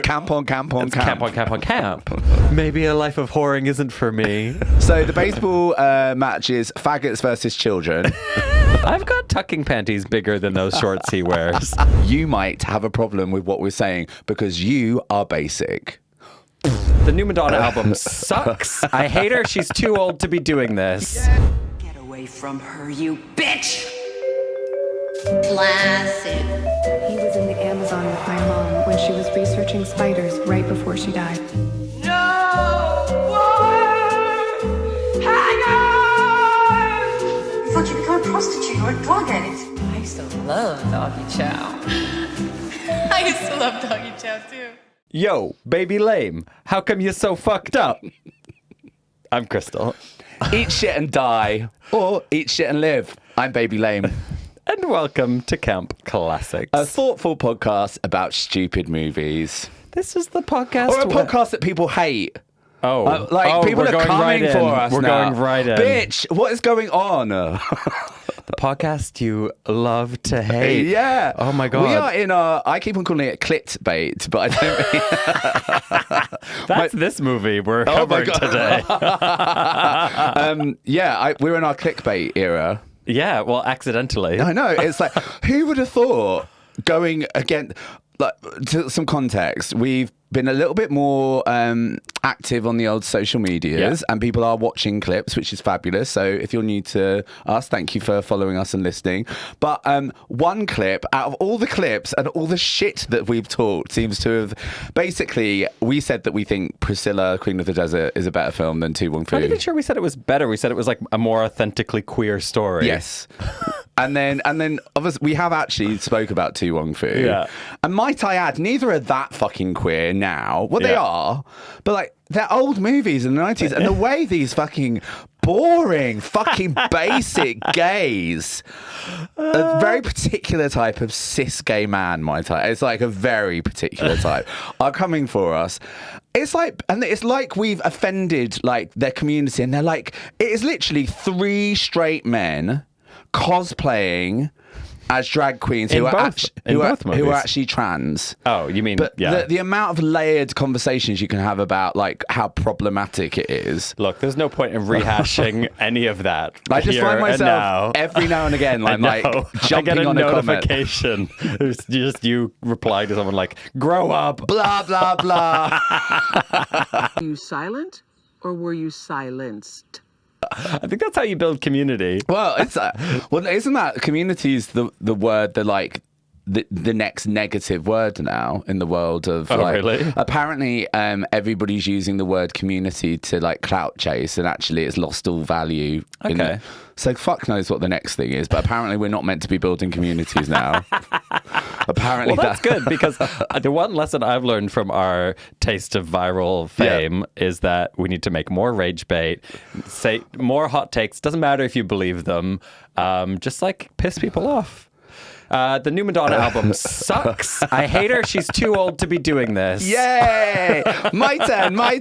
camp on camp on It's camp. camp on camp on camp. Maybe a life of whoring isn't for me. So the baseball match is faggots versus children. I've got tucking panties bigger than those shorts he wears. You might have a problem with what we're saying because you are basic. The new Madonna album sucks. I hate her. She's too old to be doing this. Get away from her, you bitch! Classic. He was in the Amazon with my mom when she was researching spiders right before she died. No more hangers! You thought you'd become a prostitute or a drug addict. I used to love doggy chow. I used to love doggy chow too. Yo, baby lame. How come you're so fucked up? I'm Crystal. Eat shit and die, or eat shit and live. I'm Baby Lame. And welcome to Camp Classics. A thoughtful podcast about stupid movies. This is the podcast. Or a podcast that people hate. Oh, People we're are going coming right in. for us We're now. going right in. Bitch, what is going on? The podcast you love to hate. Yeah. Oh my God. We are in I keep on calling it clickbait, but I don't That's this movie we're Oh my covering God. today. We're in our clickbait era. Yeah, well, accidentally. I know. It's like, who would have thought going again, like, to some context, we've been a little bit more active on the old social medias, and people are watching clips, which is fabulous. So if you're new to us, thank you for following us and listening. But one clip out of all the clips and all the shit that we've talked seems to have basically, we said that we think Priscilla, Queen of the Desert is a better film than Tu Wong Fu. I'm not even sure we said it was better. We said it was like a more authentically queer story. Yes. And then obviously we have actually spoke about Tu Wong Fu. Yeah. And might I add, neither are that fucking queer now. Well, they Yeah. are, but like they're old movies in the 90s, and the way these fucking boring, fucking basic gays, a very particular type of cis gay man, might I? It's like a very particular type, are coming for us. It's like we've offended like their community, and they're like, it is literally 3 straight men cosplaying as drag queens who are actually trans. Oh, you mean, But yeah. the amount of layered conversations you can have about like how problematic it is. Look, there's no point in rehashing any of that. I just here find and myself now. every now and again, I I'm like know. jumping I get a on a comment. notification. It's just you reply to someone like, grow up. Blah, blah, blah. Were you silent or were you silenced? I think that's how you build community. Well, isn't that community's the word that like the next negative word now in the world of really? Apparently everybody's using the word community to like clout chase, and actually it's lost all value. Okay. So fuck knows what the next thing is, but apparently we're not meant to be building communities now. Apparently Well, that's good, because the one lesson I've learned from our taste of viral fame is that we need to make more rage bait, say more hot takes. Doesn't matter if you believe them. Just like piss people off. The new Madonna album sucks. I hate her. She's too old to be doing this. Yay! My turn. I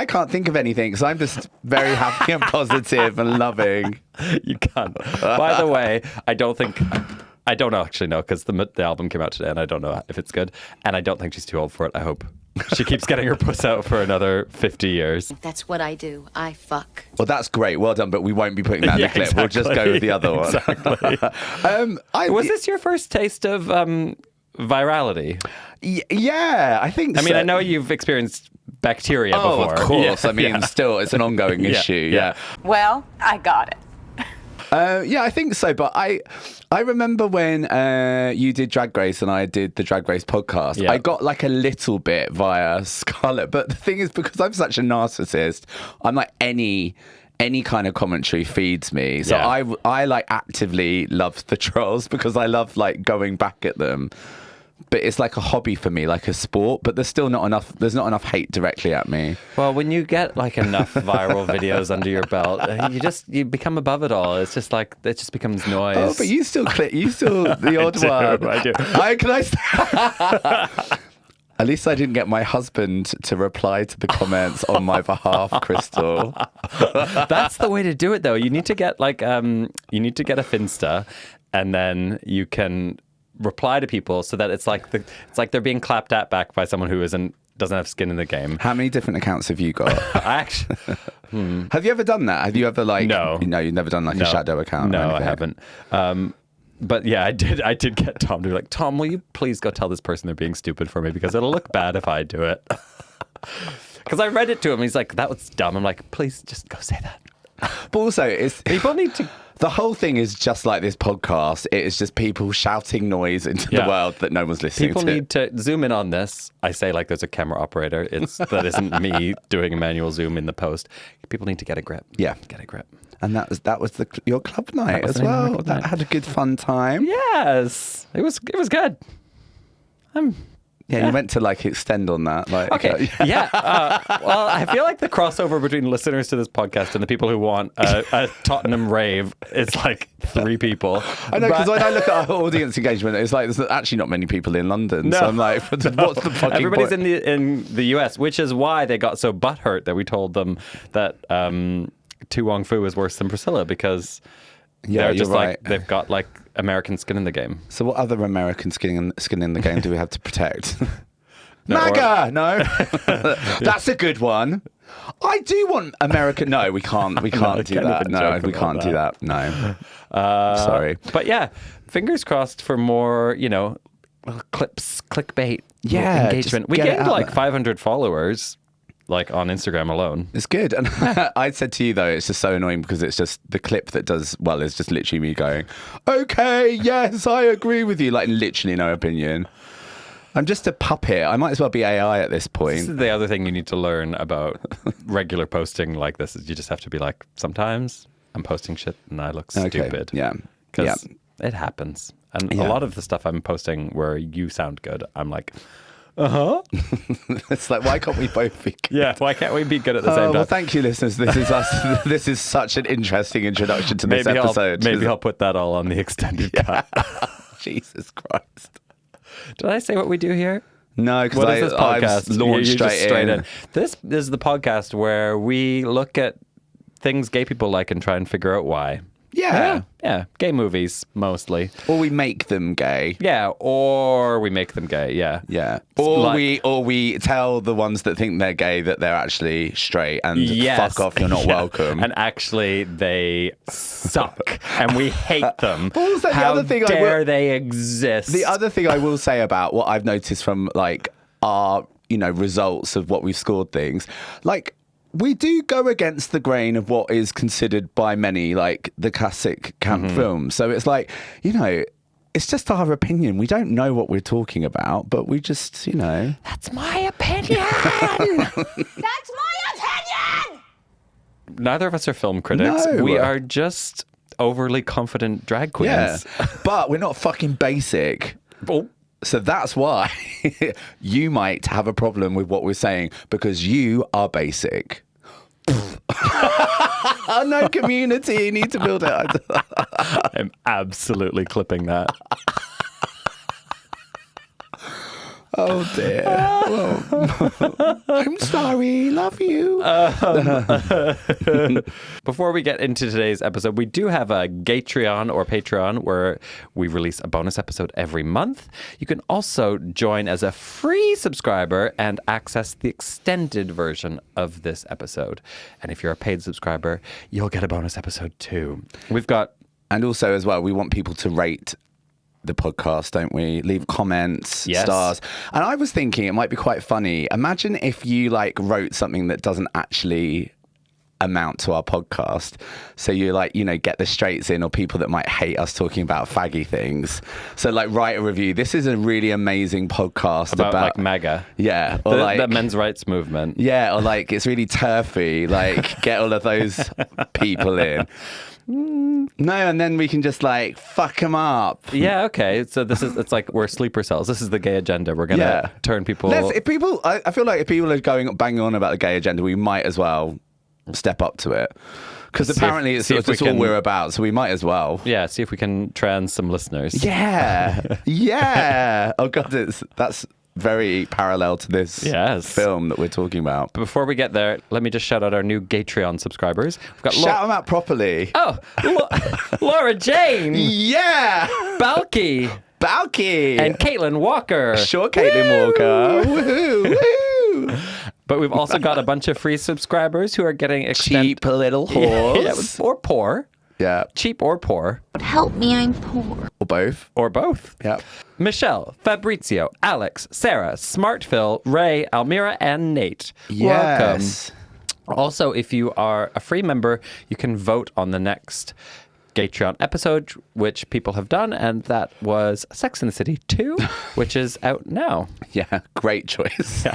can't think of anything because I'm just very happy and positive and loving. You can't. By the way, I don't actually know, because the album came out today and I don't know if it's good. And I don't think she's too old for it. I hope she keeps getting her puss out for another 50 years. That's what I do. I fuck. Well, that's great. Well done. But we won't be putting that in the clip. We'll just go with the other one. Exactly. Was this your first taste of virality? Yeah, I think so. I mean, I know you've experienced bacteria before. Of course. Yeah. I mean, still, it's an ongoing issue. Yeah. Well, I got it. Yeah, I think so. But I remember when you did Drag Race and I did the Drag Race podcast, Yeah. I got like a little bit via Scarlett. But the thing is, because I'm such a narcissist, I'm like any kind of commentary feeds me. So Yeah. I like actively love the trolls because I love like going back at them. But it's like a hobby for me, like a sport. But there's not enough hate directly at me. Well, when you get like enough viral videos under your belt, you become above it all. It's just like, it just becomes noise. Oh, but you still the odd one. I do. At least I didn't get my husband to reply to the comments on my behalf, Crystal. That's the way to do it, though. You need to get like, you need to get a Finsta, and then you can reply to people so that it's like they're being clapped at back by someone who doesn't have skin in the game. How many different accounts have you got? I actually Have you ever done that? Have you ever No. No, you've never done like a shadow account. No, or I anything? haven't. But yeah, I did get Tom to be like, Tom, will you please go tell this person they're being stupid for me because it'll look bad if I do it. Because I read it to him. He's like, that was dumb. I'm like, please just go say that. But also, People need to. the whole thing is just like this podcast. It is just people shouting noise into the world that no one's listening People to. need to zoom in on this. I say like there's a camera operator. That isn't me doing a manual zoom in the post. People need to get a grip. Yeah. Get a grip. And that was your club night was as the name of my well. club That night. had a good fun time. Yes. It was good. Yeah, you meant to like extend on that. Like, Okay. Yeah. Well, I feel like the crossover between listeners to this podcast and the people who want a Tottenham rave is like 3 people. I know, because But- when I look at our audience engagement, it's like there's actually not many people in London. No. So I'm like, what's the fucking Everybody's point? in the US, which is why they got so butthurt that we told them that Tu Wong Fu is worse than Priscilla because Yeah, they're you're just right. like they've got like American skin in the game. So what other American skin in the game do we have to protect? No, MAGA! No. That's a good one. I do want American... No, we can't do can't that. even No, joke we about can't do that. that. No. Sorry. But yeah, fingers crossed for more, clips, clickbait, Yeah, engagement. just We get it gained out like there. 500 followers, like on Instagram alone. It's good. And I said to you, though, it's just so annoying because it's just the clip that does well is just literally me going, okay, yes, I agree with you. Like literally no opinion. I'm just a puppet. I might as well be AI at this This point. is the other thing you need to learn about regular posting like this is you just have to be like, sometimes I'm posting shit and I look stupid. Yeah. Because it happens. And Yeah. a lot of the stuff I'm posting where you sound good, I'm like, It's like, why can't we both be good? yeah, why can't we be good at the same time? Well, thank you, listeners. This is us. This is such an interesting introduction to this episode. Maybe I'll put that all on the extended cut. Jesus Christ. Did I say what we do here? No, because What is this podcast? I've launched You're just straight in. This is the podcast where we look at things gay people like and try and figure out why. Yeah. Yeah. Gay movies, mostly. Or we make them gay. Yeah, or we make them gay, yeah. Yeah. Like- Or we tell the ones that think they're gay that they're actually straight and Yes. fuck off, you're not Yeah. welcome. And actually, they suck, and we hate them. Also, the How other thing I dare will- they exist? The other thing I will say about what I've noticed from like our, results of what we've scored things, like we do go against the grain of what is considered by many like the classic camp films. So it's like, it's just our opinion. We don't know what we're talking about, but we just, That's my opinion. That's my opinion! Neither of us are film critics. No. We are just overly confident drag Yeah. queens. But we're not fucking basic. Oh. So that's why you might have a problem with what we're saying because you are basic. No community. You need to build it. I'm absolutely clipping that. Oh dear. Well, I'm sorry. Love you. Before we get into today's episode, we do have a Gatreon or Patreon where we release a bonus episode every month. You can also join as a free subscriber and access the extended version of this episode. And if you're a paid subscriber, you'll get a bonus episode too. We've got And also, as well, we want people to rate the podcast, don't we? Leave comments, Yes. stars. And I was thinking it might be quite funny. Imagine if you like wrote something that doesn't actually amount to our podcast. So you like, get the straights in or people that might hate us talking about faggy things. So like write a review. This is a really amazing podcast about like MAGA. Yeah. Or The men's rights movement. yeah, or like it's really turfy. Like get all of those people in. No, and then we can just like fuck them up. Yeah, okay. So it's like we're sleeper cells. This is the gay agenda. We're going to turn people... I feel like if people are banging on about the gay agenda, we might as well step up to it. Because apparently it's all we're about, so we might as well. Yeah, see if we can trans some listeners. Yeah. Yeah. Oh, God, that's very parallel to this film that we're talking about. Before we get there, let me just shout out our new Gatreon subscribers. We've got Shout them out properly. Oh, Laura Jane, Yeah. Balky, Balky. And Caitlin Walker. Sure, Caitlin Walker. Woohoo, woo. But we've also got a bunch of free subscribers who are getting Cheap little whores. Yeah, or poor. Yeah. Cheap or poor. Help me, I'm poor. Or both. Or both. Yeah. Michelle, Fabrizio, Alex, Sarah, Smartphil, Ray, Almira, and Nate. Yes. Welcome. Also, if you are a free member, you can vote on the next Patreon episode, which people have done, and that was Sex and the City 2, which is out now. Yeah, great choice.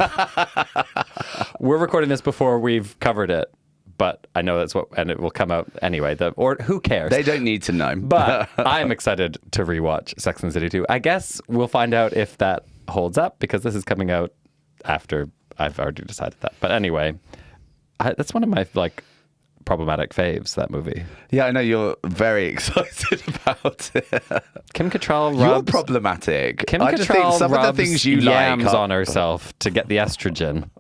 We're recording this before we've covered it, but I know that's what, and it will come out anyway. Or who cares? They don't need to know. But I'm excited to rewatch Sex and the City 2. I guess we'll find out if that holds up, because this is coming out after I've already decided that. But anyway, that's one of my problematic faves, that movie. Yeah, I know you're very excited about it. Kim Cattrall rubs... You're problematic. Kim I just think Cattrall some of the rubs things you yams like on herself to get the estrogen.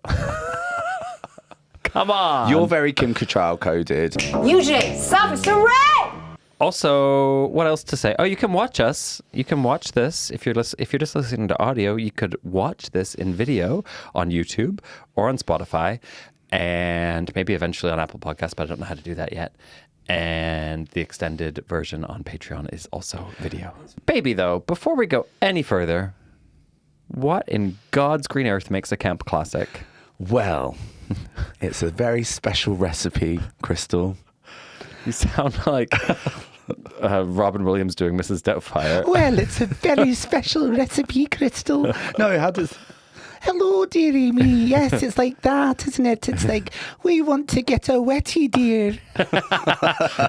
Come on. You're very Kim Cattrall coded. UJ, selfish array! Also, what else to say? Oh, you can watch us. You can watch this. If you're just listening to audio, you could watch this in video on YouTube or on Spotify, and maybe eventually on Apple Podcasts, but I don't know how to do that yet. And the extended version on Patreon is also video. Baby, though, before we go any further, what in God's green earth makes a camp classic? Well, it's a very special recipe, Crystal. You sound like Robin Williams doing Mrs. Doubtfire. Well, it's a very special recipe, Crystal. No, how does... Hello, dearie me. Yes, it's like that, isn't it? It's like, we want to get a wetty, dear.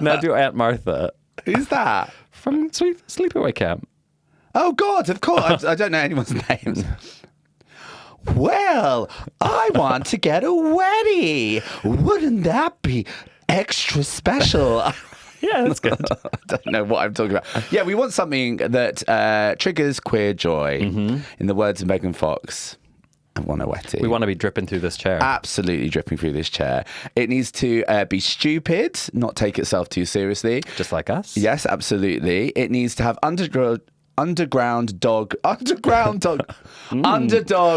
Now do Aunt Martha. Who's that? From Sleepaway Camp. Oh, God, of course. I don't know anyone's names. Well, I want to get a wetty. Wouldn't that be extra special? Yeah, that's good. I don't know what I'm talking about. Yeah, we want something that triggers queer joy. In the words of Megan Fox, I want a wetty. We want to be dripping through this chair. Absolutely dripping through this chair. It needs to be stupid, not take itself too seriously. Just like us? Yes, absolutely. It needs to have underdog underdog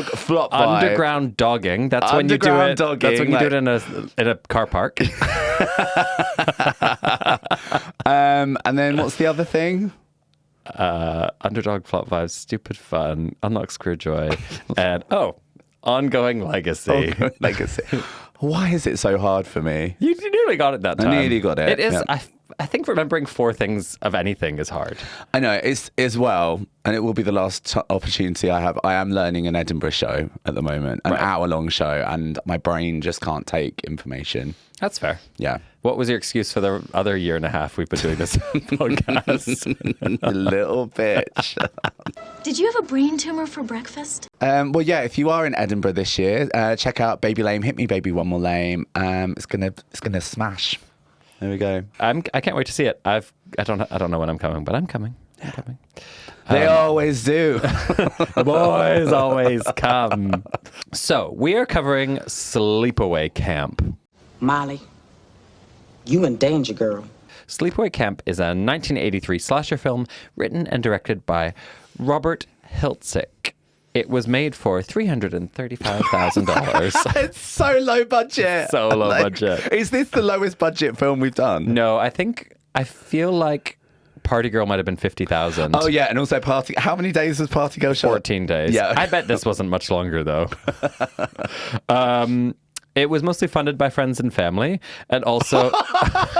flop vibe. Underground dogging. That's when you do it. Underground dogging, That's when you do it in a car park. And then what's the other thing? Underdog flop vibes, stupid fun, unlocks queer joy, and ongoing legacy. Legacy. Why is it so hard for me? You nearly got it that time. I nearly got it. It is. Yeah. I think remembering 4 things of anything is hard. I know, it's as well, and it will be the last opportunity I have. I am learning an Edinburgh show at the moment, an hour-long show, and my brain just can't take information. That's fair. Yeah. What was your excuse for the other year and a half we've been doing this podcast? A little bitch. Did you have a brain tumor for breakfast? Well, yeah, if you are in Edinburgh this year, check out Baby Lame, Hit Me Baby One More Lame. It's gonna smash. There we go. I can't wait to see it. I don't know when I'm coming, but I'm coming. I'm coming. They always do. The boys always come. So we are covering Sleepaway Camp. Molly, you in danger, girl. Sleepaway Camp is a 1983 slasher film written and directed by Robert Hiltzik. It was made for $335,000. It's so low budget. So low budget. Is this the lowest budget film we've done? No, I feel like Party Girl might have been 50,000. Oh, yeah, and also Party... How many days was Party Girl shot? 14 days. Yeah. I bet this wasn't much longer, though. It was mostly funded by friends and family, and also...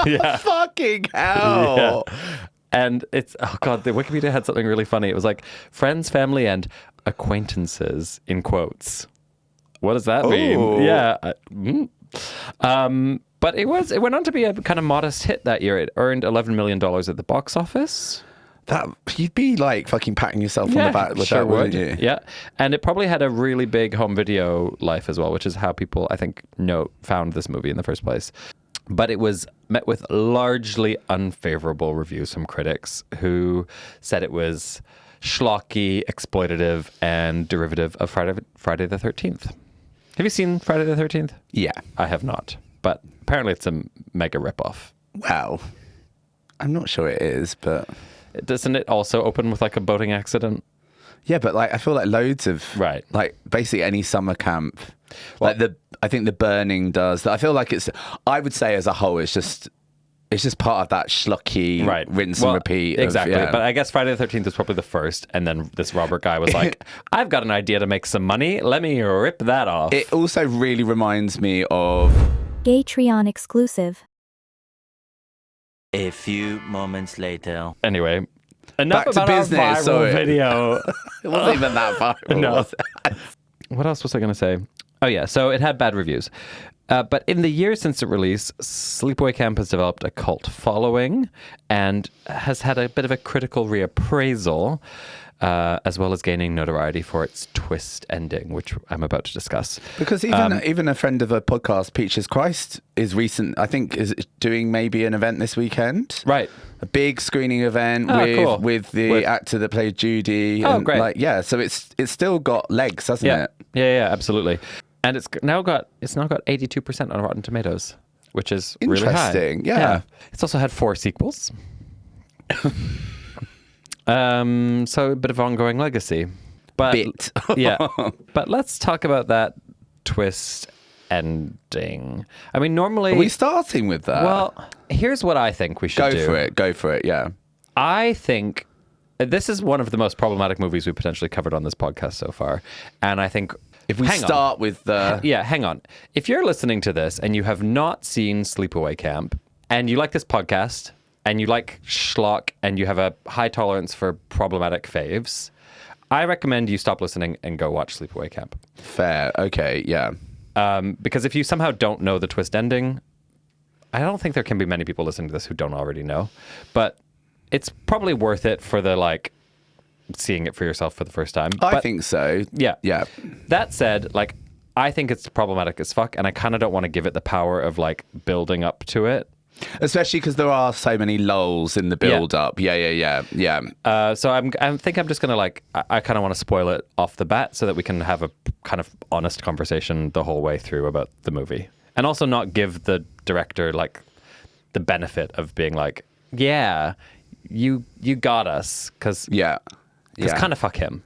yeah. Fucking hell. Yeah. And it's... Oh, God, the Wikipedia had something really funny. It was like, friends, family, and acquaintances, in quotes. What does that mean? Ooh. Yeah. But it went on to be a kind of modest hit that year. It earned $11 million at the box office. That you'd be like fucking patting yourself on the back with that, wouldn't you? Yeah. And it probably had a really big home video life as well, which is how people, I think, found this movie in the first place. But it was met with largely unfavorable reviews from critics who said it was schlocky, exploitative, and derivative of Friday the 13th. Have you seen Friday the 13th? Yeah. I have not. But apparently it's a mega ripoff. Well, I'm not sure it is, but... Doesn't it also open with like a boating accident? Yeah, but like I feel like loads of Right. like basically any summer camp, I think the burning does. I feel like I would say as a whole, it's just part of that schlocky rinse and repeat. Exactly. But I guess Friday the 13th was probably the first, and then this Robert guy was like, "I've got an idea to make some money. Let me rip that off." It also really reminds me of Gatreon exclusive. A few moments later. Anyway, enough Back to about business, our viral sorry. video. it wasn't even that viral. No. Was it? What else was I going to say? Oh, yeah. So it had bad reviews. But in the years since its release, Sleepaway Camp has developed a cult following and has had a bit of a critical reappraisal, as well as gaining notoriety for its twist ending, which I'm about to discuss. Because even a friend of a podcast, Peaches Christ, is doing maybe an event this weekend. Right. A big screening event cool. with the actor that played Judy. Oh, and great. So it's still got legs, hasn't it? Yeah, absolutely. And it's now got 82% on Rotten Tomatoes, which is really high. Interesting, yeah. It's also had 4 sequels. So a bit of ongoing legacy. But yeah. But let's talk about that twist ending. I mean, normally Are we starting with that? Well, here's what I think we should do. Go for it, yeah. I think this is one of the most problematic movies we potentially covered on this podcast so far. And I think if we start with the... Yeah, hang on. If you're listening to this and you have not seen Sleepaway Camp and you like this podcast and you like schlock and you have a high tolerance for problematic faves, I recommend you stop listening and go watch Sleepaway Camp. Fair. Okay, yeah. Because if you somehow don't know the twist ending, I don't think there can be many people listening to this who don't already know. But it's probably worth it for the seeing it for yourself for the first time. I think so. Yeah. Yeah. That said, I think it's problematic as fuck, and I kind of don't want to give it the power of building up to it. Especially because there are so many lulls in the build up. Yeah. So I think I'm just gonna I kind of want to spoil it off the bat so that we can have a kind of honest conversation the whole way through about the movie, and also not give the director the benefit of being yeah, you got us, because kind of fuck him.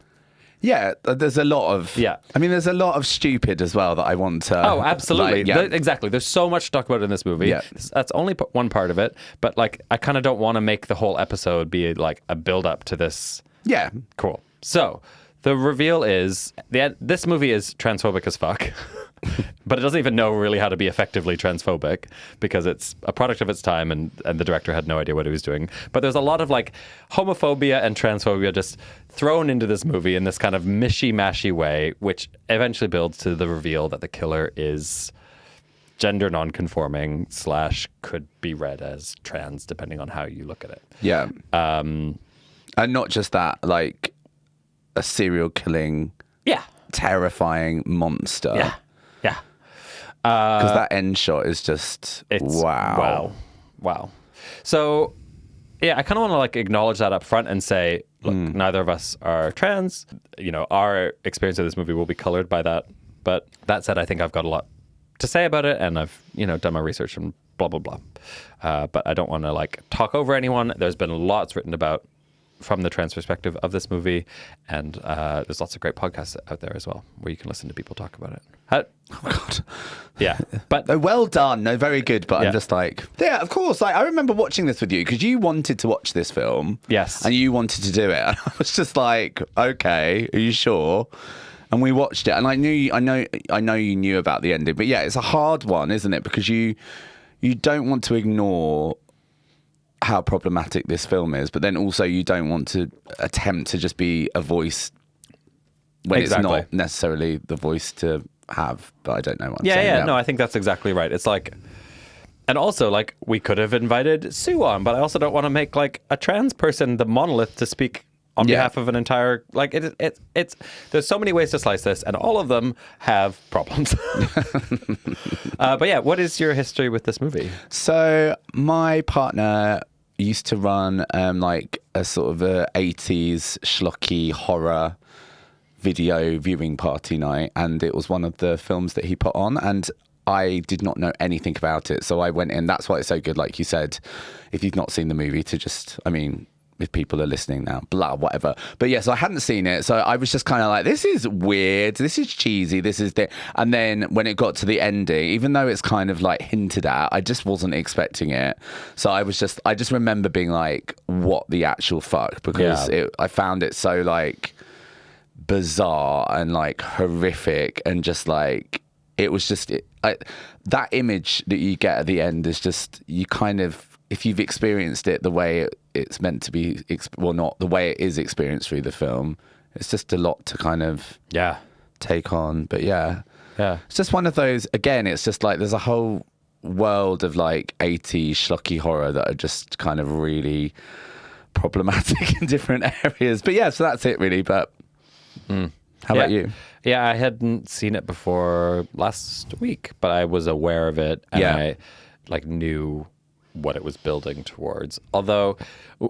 Yeah, there's a lot of... Yeah. I mean, there's a lot of stupid as well that I want to... Oh, absolutely. Exactly. There's so much to talk about in this movie. Yeah. That's only one part of it. But, I kind of don't want to make the whole episode be, a build-up to this. Yeah. Cool. So, the reveal is... This movie is transphobic as fuck. But it doesn't even know really how to be effectively transphobic because it's a product of its time and the director had no idea what he was doing. But there's a lot of homophobia and transphobia just thrown into this movie in this kind of mishy-mashy way, which eventually builds to the reveal that the killer is gender non-conforming / could be read as trans depending on how you look at it. Yeah. And not just that, a serial killing, terrifying monster. Yeah. Because that end shot is just wow. So, I kind of want to acknowledge that up front and say, look, neither of us are trans. Our experience of this movie will be colored by that. But that said, I think I've got a lot to say about it, and I've done my research and blah blah blah. But I don't want to talk over anyone. There's been lots written about from the trans perspective of this movie, and there's lots of great podcasts out there as well where you can listen to people talk about it. Oh God, yeah, but well done, no, very good. But I'm just of course. I remember watching this with you because you wanted to watch this film, yes, and you wanted to do it. And I was just okay, are you sure? And we watched it, and I know you knew about the ending, but yeah, it's a hard one, isn't it? Because you don't want to ignore how problematic this film is, but then also you don't want to attempt to just be a voice when it's not necessarily the voice to have. But I don't know what I'm saying. Yeah, no, I think that's exactly right. It's and also we could have invited Sue on, but I also don't want to make a trans person the monolith to speak on behalf of an entire it's there's so many ways to slice this, and all of them have problems. But yeah, what is your history with this movie? So my partner used to run a sort of a 80s schlocky horror video viewing party night, and it was one of the films that he put on, and I did not know anything about it, so I went in. That's why it's so good, like you said, if you've not seen the movie, to just if people are listening now, blah, whatever. But yeah, so I hadn't seen it. So I was just kind of like, this is weird. This is cheesy. This is the... And then when it got to the ending, even though it's kind of like hinted at, I just wasn't expecting it. So I just remember being like, what the actual fuck? Because I found it so like bizarre and like horrific and just like, it was just... that image that you get at the end is just, you kind of, if you've experienced it the way it's meant to be, well, not the way it is experienced through the film, it's just a lot to kind of take on. But yeah, it's just one of those, again, it's just like there's a whole world of like 80s schlocky horror that are just kind of really problematic in different areas. But yeah, so that's it really. But how about you? Yeah, I hadn't seen it before last week, but I was aware of it and I like knew what it was building towards. Although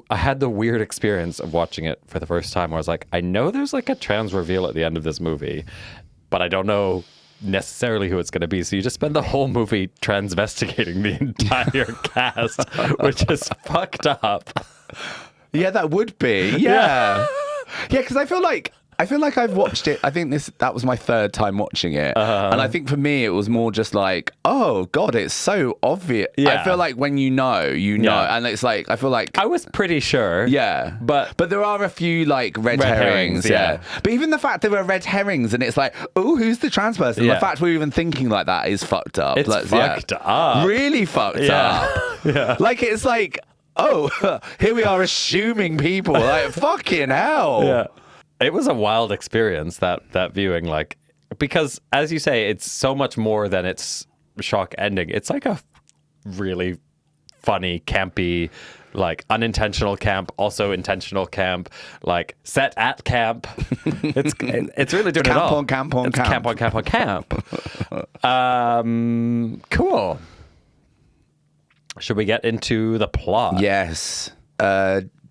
I had the weird experience of watching it for the first time where I was like, I know there's like a trans reveal at the end of this movie, but I don't know necessarily who it's going to be. So you just spend the whole movie transvestigating the entire cast, which is fucked up. Yeah, that would be. Yeah. Yeah, because I feel like I've watched it. I think that was my third time watching it. And I think for me, it was more just like, oh, God, it's so obvious. Yeah. I feel like when you know. And it's like, I feel like... I was pretty sure. Yeah. But there are a few like red herrings. Yeah. But even the fact there were red herrings and it's like, oh, who's the trans person? Yeah. The fact we're even thinking like that is fucked up. It's fucked up. Really fucked up. Yeah. Like, it's like, oh, here we are assuming people. Like, fucking hell. Yeah. It was a wild experience, that viewing, like, because as you say, it's so much more than its shock ending. It's like a really funny, campy, like unintentional camp, also intentional camp, like set at camp. It's really doing it all. Camp on camp. Cool. Should we get into the plot? Yes.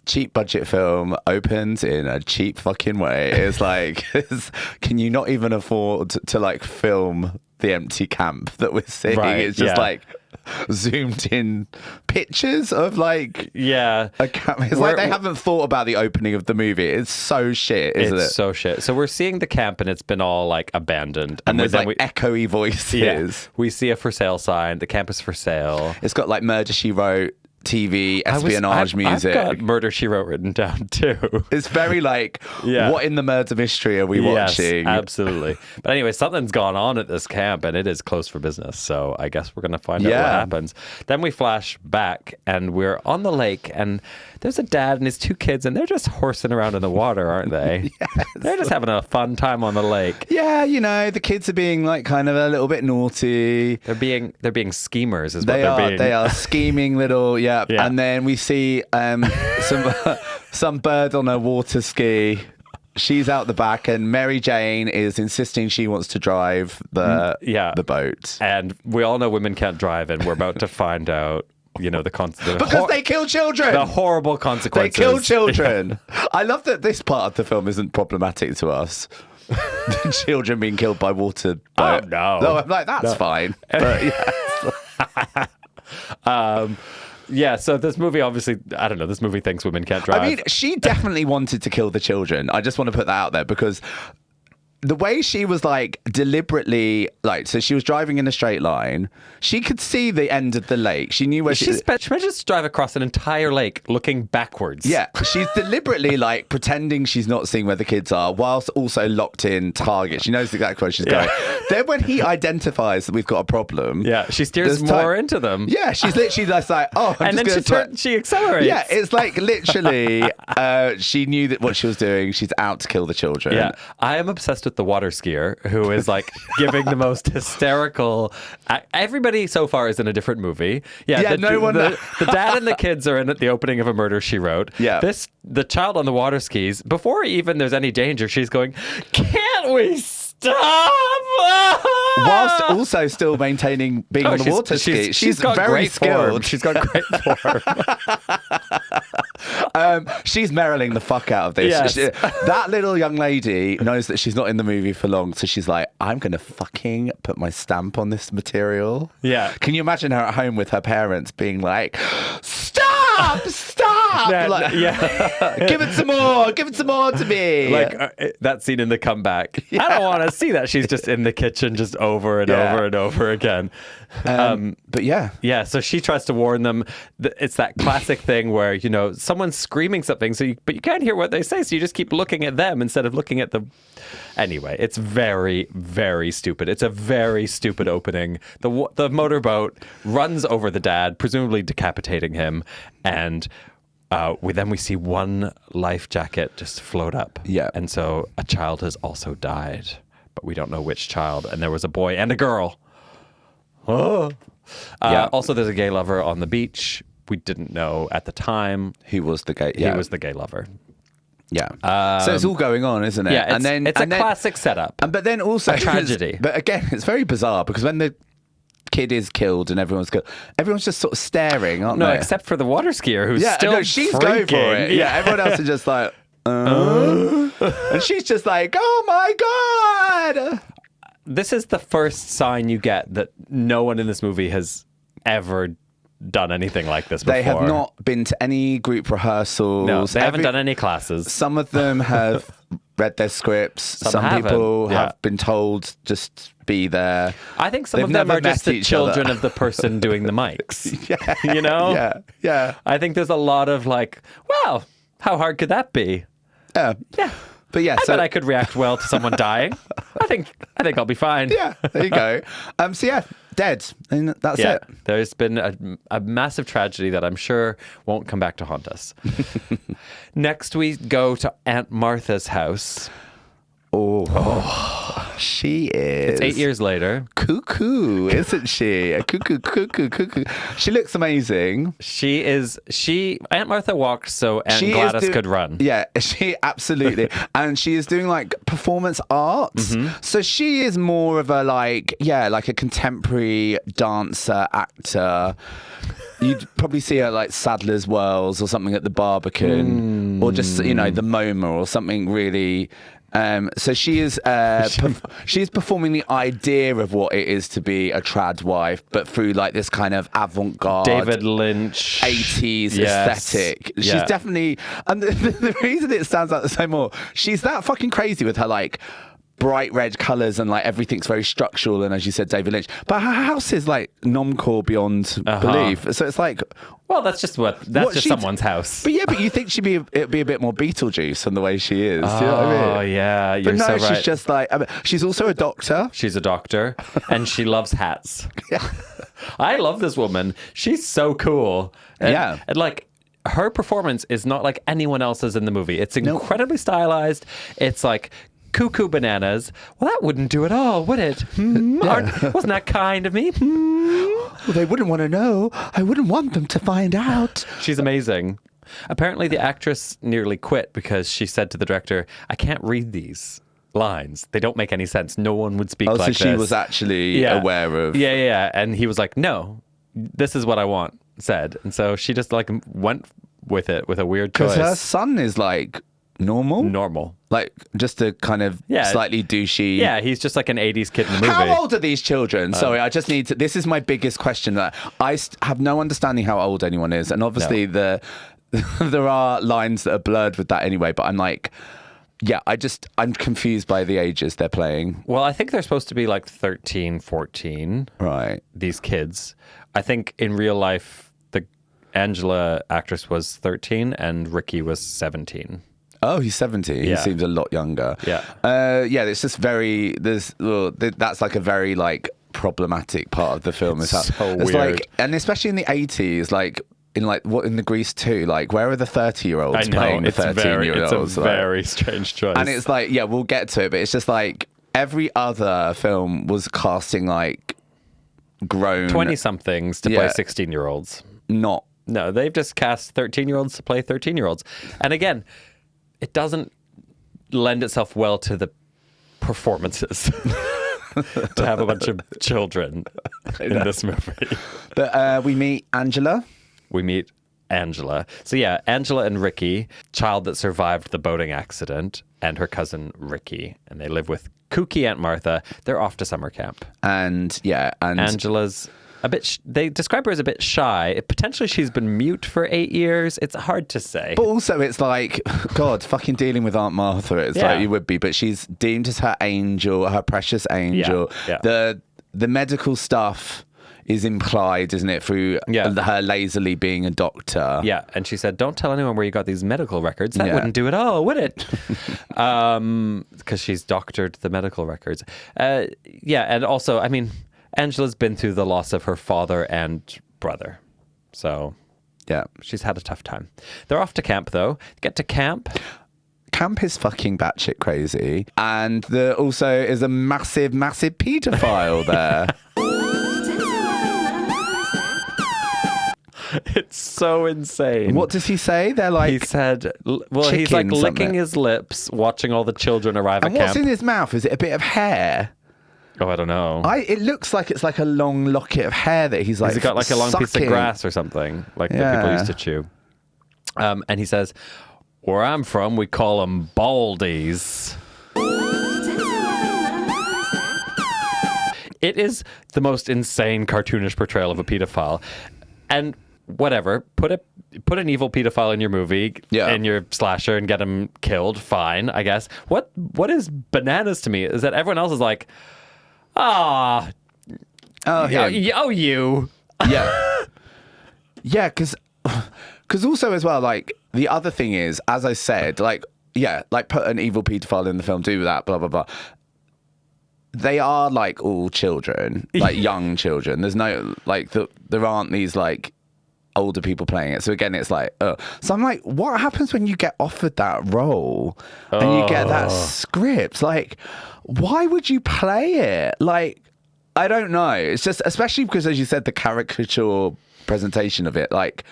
Cheap budget film opens in a cheap fucking way. It's like, can you not even afford to like film the empty camp that we're seeing? Right, it's just like zoomed in pictures of like a camp. It's like they haven't thought about the opening of the movie. It's so shit, isn't it? It's so shit. So we're seeing the camp and it's been all like abandoned. And there's like echoey voices. Yeah, we see a for sale sign. The camp is for sale. It's got like Murder, She Wrote, TV, espionage music. I've got Murder, She Wrote written down too. It's very like, what in the murder mystery are we watching? Yes, absolutely. But anyway, something's gone on at this camp and it is closed for business. So I guess we're going to find out what happens. Then we flash back and we're on the lake and there's a dad and his two kids and they're just horsing around in the water, aren't they? Yes. They're just having a fun time on the lake. Yeah, you know, the kids are being like kind of a little bit naughty. They're being schemers is what they're being. They are scheming little, yeah. And then we see some bird on a water ski. She's out the back, and Mary Jane is insisting she wants to drive the boat. And we all know women can't drive, and we're about to find out. You know, because they kill children. The horrible consequences. They kill children. I love that this part of the film isn't problematic to us. The children being killed by water boat. Oh no! No, I'm like that's fine. But yeah, so this movie obviously, I don't know, this movie thinks women can't drive. I mean, she definitely wanted to kill the children. I just want to put that out there because the way she was like deliberately, like, so she was driving in a straight line. She could see the end of the lake. She knew where she manages to drive across an entire lake looking backwards. Yeah, she's deliberately like pretending she's not seeing where the kids are whilst also locked in target. She knows exactly where she's going. Then when he identifies that we've got a problem, she steers more into them. Yeah, she's literally just like, and then she accelerates. Yeah, it's like literally she knew that what she was doing. She's out to kill the children. Yeah, I am obsessed with the water skier who is like giving the most hysterical. Everybody so far is in a different movie. Yeah, no one. The dad and the kids are in at the opening of A Murder, She Wrote. Yeah, the child on the water skis. Before even there's any danger, she's going, "Can't we stop?" Whilst also still maintaining being on the water ski. She's very skilled. She's got great form. She's Mariling the fuck out of this. Yes. That little young lady knows that she's not in the movie for long, so she's like, I'm going to fucking put my stamp on this material. Yeah. Can you imagine her at home with her parents being like, stop! stop. Give it some more to me. That scene in the comeback. I don't want to see that. She's just in the kitchen just over and over and over again. But yeah, so she tries to warn them. It's that classic thing where, someone's screaming something, but you can't hear what they say, so you just keep looking at them instead of looking at the... Anyway, it's very, very stupid. It's a very stupid opening. The motorboat runs over the dad, presumably decapitating him, and we see one life jacket just float up. Yeah. And so a child has also died, but we don't know which child. And there was a boy and a girl. Oh. Also, there's a gay lover on the beach. We didn't know at the time. Who was the gay? He was the gay lover. Yeah. So it's all going on, isn't it? Yeah, it's a then, classic setup. But then also a tragedy. But again, it's very bizarre because when the kid is killed and everyone's killed, everyone's just sort of staring, aren't they? No, except for the water skier who's still she's freaking. going for it. Yeah, everyone else is just like, and she's just like, oh my God. This is the first sign you get that no one in this movie has ever done anything like this before. They have not been to any group rehearsals. No, they haven't done any classes. Some of them have read their scripts. Some people have been told just be there. I think some of them are just the children of the person doing the mics. Yeah. I think there's a lot of like, wow, how hard could that be? Yeah. But yeah, I bet I could react well to someone dying. I think I'll be fine. Yeah, there you go. So yeah, dead, and that's it. There's been a massive tragedy that I'm sure won't come back to haunt us. Next, we go to Aunt Martha's house. Oh, she is. It's 8 years later. Cuckoo, isn't she? A cuckoo. She looks amazing. Aunt Martha walked so Aunt Gladys could run. Yeah, she absolutely. And she is doing like performance arts. Mm-hmm. So she is more of a like a contemporary dancer, actor. You'd probably see her like Sadler's Wells or something at the Barbican, or just the MoMA or something really. So she is she's performing the idea of what it is to be a trad wife, but through like this kind of avant-garde David Lynch 80s aesthetic. She's definitely, and the reason it stands out so more, she's that fucking crazy with her like bright red colours and like everything's very structural, and as you said, David Lynch, but her house is like non-core beyond belief. So it's like, well, that's just someone's house. But you think it'd be a bit more Beetlejuice on the way she is. Do you know what I mean? Oh yeah, you're but no, so right. she's just like, she's also a doctor. She's a doctor, and she loves hats. Yeah. I love this woman. She's so cool. And like, her performance is not like anyone else's in the movie. It's incredibly stylized. It's like cuckoo bananas. Well, that wouldn't do at all, would it? Wasn't that kind of me? Well, they wouldn't want to know. I wouldn't want them to find out. She's amazing. Apparently, the actress nearly quit because she said to the director, I can't read these lines. They don't make any sense. No one would speak like this. So she was actually aware of... Yeah. And he was like, no, this is what I want, said. And so she just like went with it with a weird choice. Because her son is like... Normal. Like, just a kind of slightly douchey... Yeah, he's just like an 80s kid in the movie. How old are these children? Sorry, I just need to... This is my biggest question. That I have no understanding how old anyone is. And obviously, there are lines that are blurred with that anyway. But I'm like... Yeah, I'm confused by the ages they're playing. Well, I think they're supposed to be like 13, 14. Right. These kids. I think in real life, the Angela actress was 13 and Ricky was 17. Oh, he's 70. Yeah. He seems a lot younger. Yeah. It's just that's like a very like problematic part of the film. It's so it's weird. Like, and especially in the 80s, like in the Grease 2, like where are the 30-year-olds playing the 13-year-olds? It's a very strange choice. And it's like, we'll get to it, but it's just like every other film was casting like grown 20-somethings to play 16-year-olds. No, they've just cast 13-year-olds to play 13-year-olds. And again, it doesn't lend itself well to the performances to have a bunch of children in this movie. But we meet Angela. So yeah, Angela and Ricky, child that survived the boating accident, and her cousin Ricky. And they live with kooky Aunt Martha. They're off to summer camp. And Angela's they describe her as a bit shy. Potentially she's been mute for 8 years. It's hard to say. But also it's like, God, fucking dealing with Aunt Martha. It's like you would be, but she's deemed as her angel, her precious angel. Yeah. The medical stuff is implied, isn't it, through her lazily being a doctor. Yeah, and she said, don't tell anyone where you got these medical records. That wouldn't do at all, would it? Because she's doctored the medical records. And also, I mean, Angela's been through the loss of her father and brother. So, yeah, she's had a tough time. They're off to camp, though. Get to camp. Camp is fucking batshit crazy. And there also is a massive, massive paedophile there. It's so insane. What does he say? They're like, he said, he's like licking his lips, watching all the children arrive at camp. And what's in his mouth? Is it a bit of hair? Oh, I don't know. It looks like it's like a long locket of hair that he's like. Has it got like a long piece of grass or something like that people used to chew? And he says, where I'm from, we call them baldies. It is the most insane cartoonish portrayal of a pedophile. And whatever, put an evil pedophile in your movie, in your slasher, and get him killed. Fine, I guess. What is bananas to me is that everyone else is like, you. Yeah, because also as well, like the other thing is, as I said, like put an evil pedophile in the film, do that, blah blah blah. They are like all children, like young children. There's no like there aren't these like older people playing it. So again, it's like, so I'm like, what happens when you get offered that role and you get that script? Like, why would you play it? Like, I don't know. It's just, especially because, as you said, the caricature presentation of it, like,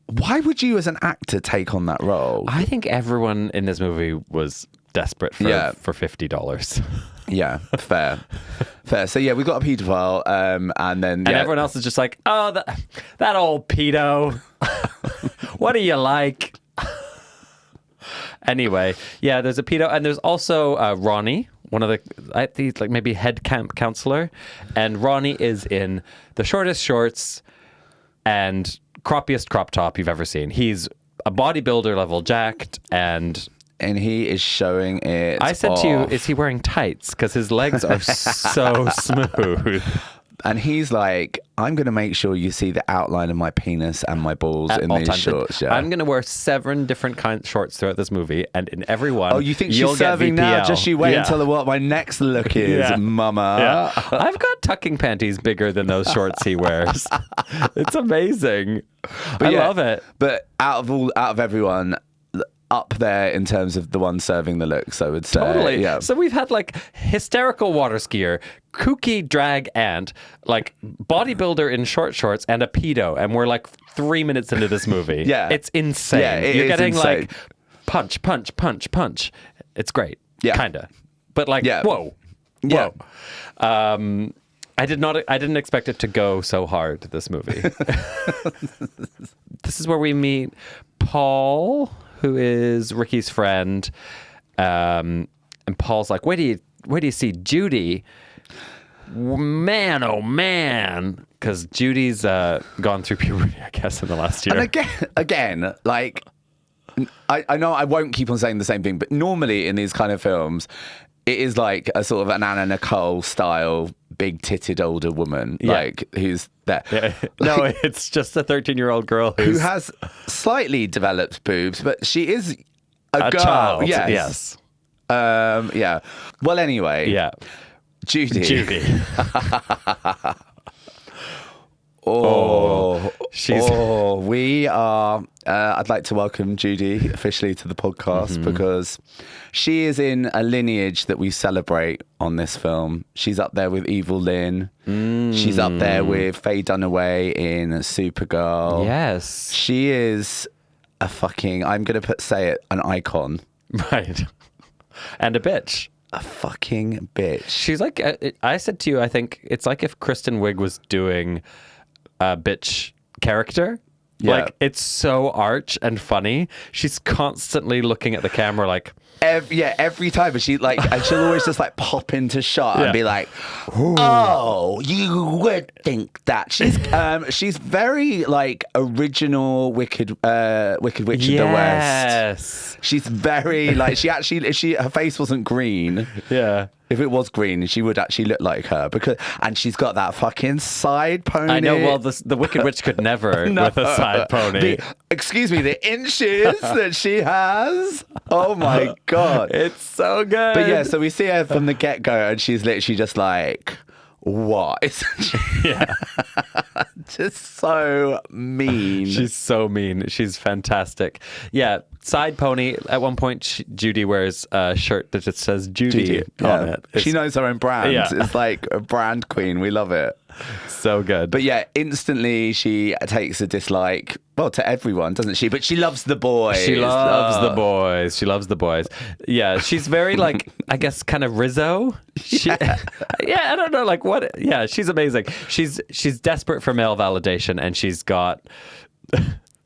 why would you as an actor take on that role? I think everyone in this movie was desperate for $50. Yeah, fair. So yeah, we got a paedophile, and then everyone else is just like, oh, that old pedo. What do you like? Anyway, yeah, there's a pedo, and there's also Ronnie, one of the like maybe head camp counselor, and Ronnie is in the shortest shorts and croppiest crop top you've ever seen. He's a bodybuilder level jacked, and he is showing it. I said to you, is he wearing tights? Because his legs are so smooth. And he's like, I'm going to make sure you see the outline of my penis and my balls in these shorts. Yeah. I'm going to wear 7 different kinds of shorts throughout this movie, and in every one, oh, you think she's serving now? Just you wait until what my next look is, mama. Yeah. I've got tucking panties bigger than those shorts he wears. It's amazing. I love it. But out of everyone, up there in terms of the one serving the looks, I would say. Totally. Yeah. So we've had like hysterical water skier, kooky drag aunt, like bodybuilder in short shorts, and a pedo, and we're like 3 minutes into this movie. Yeah. It's insane. Yeah, You're getting insane. like punch, punch, punch, punch. It's great. Yeah. Kinda. But like, whoa. Yeah. I didn't expect it to go so hard, this movie. This is where we meet Paul, who is Ricky's friend, and Paul's like, where do you see Judy? Man, oh man, because Judy's gone through puberty, I guess, in the last year. And again, like, I know I won't keep on saying the same thing, but normally in these kind of films, it is like a sort of an Anna Nicole style, big-titted older woman, like who's there. Yeah. No, it's just a 13-year-old girl who has slightly developed boobs, but she is a girl. Child. Yes. Yeah. Well, anyway. Yeah. Judy. We are. I'd like to welcome Judy officially to the podcast because she is in a lineage that we celebrate on this film. She's up there with Evil Lynn. She's up there with Faye Dunaway in Supergirl. Yes. She is a fucking, I'm going to say it, an icon. Right. And a bitch. A fucking bitch. She's like, I said to you, I think it's like if Kristen Wiig was doing a bitch character. Yeah. Like, it's so arch and funny. She's constantly looking at the camera like... Every time. But she'll always just like pop into shot and be like, "Oh, you would think that." She's very like original Wicked Witch of the West. She's very like her face wasn't green. Yeah. If it was green, she would actually look like her and she's got that fucking side pony. I know. Well, the Wicked Witch could never with a side pony. The inches that she has. Oh my God. It's so good. But yeah, so we see her from the get-go and she's literally just like, what? Yeah. Just so mean. She's so mean. She's fantastic. Yeah, side pony. At one point, Judy wears a shirt that just says Judy on it. She knows her own brand. Yeah. It's like a brand queen. We love it. So good. But yeah, instantly she takes a dislike, well, to everyone, doesn't she? But she loves the boys. She loves the boys. She loves the boys. Yeah, she's very like, I guess, kind of Rizzo. Yeah, I don't know, like what? Yeah, she's amazing. She's desperate for male validation, and she's got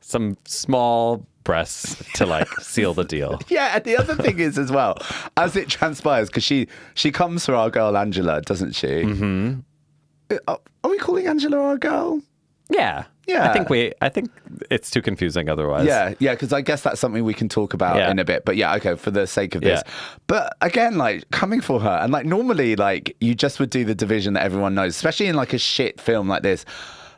some small breasts to like seal the deal. Yeah, and the other thing is as well, as it transpires, because she comes for our girl Angela, doesn't she? Mm-hmm. Are we calling Angela our girl? Yeah. Yeah. I think it's too confusing otherwise. Yeah, because I guess that's something we can talk about in a bit. But yeah, okay, for the sake of this. Yeah. But again, like coming for her, and like normally, like you just would do the division that everyone knows, especially in like a shit film like this.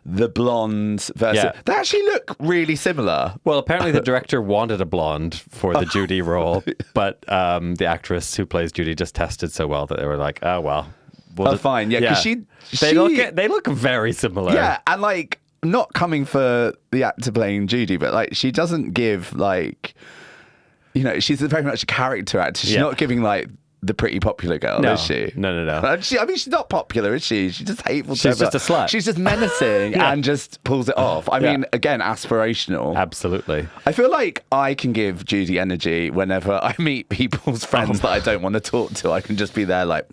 The blondes versus... They actually look really similar. Well, apparently the director wanted a blonde for the Judy role, but the actress who plays Judy just tested so well that they were like, oh, well. Fine. Yeah, because they look very similar. Yeah, and like not coming for the actor playing Judy, but like she doesn't give like, you know, she's very much a character actor. She's not giving like the pretty popular girl, is she? No. I mean, she's not popular, is she? She's just hateful. She's just a slut. She's just menacing and just pulls it off. I mean, again, aspirational. Absolutely. I feel like I can give Judy energy whenever I meet people's friends that I don't want to talk to. I can just be there like...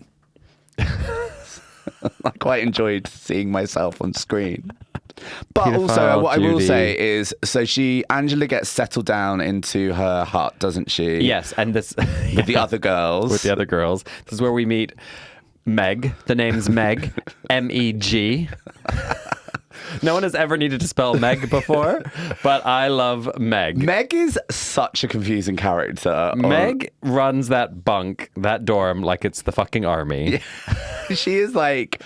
I quite enjoyed seeing myself on screen. But Pedophile also, what Judy. I will say is, so Angela gets settled down into her hut, doesn't she? Yes, and this... With the other girls. With the other girls. This is where we meet Meg. The name's Meg. M-E-G. No one has ever needed to spell Meg before, but I love Meg. Meg is such a confusing character. Meg runs that dorm, like it's the fucking army. She is like...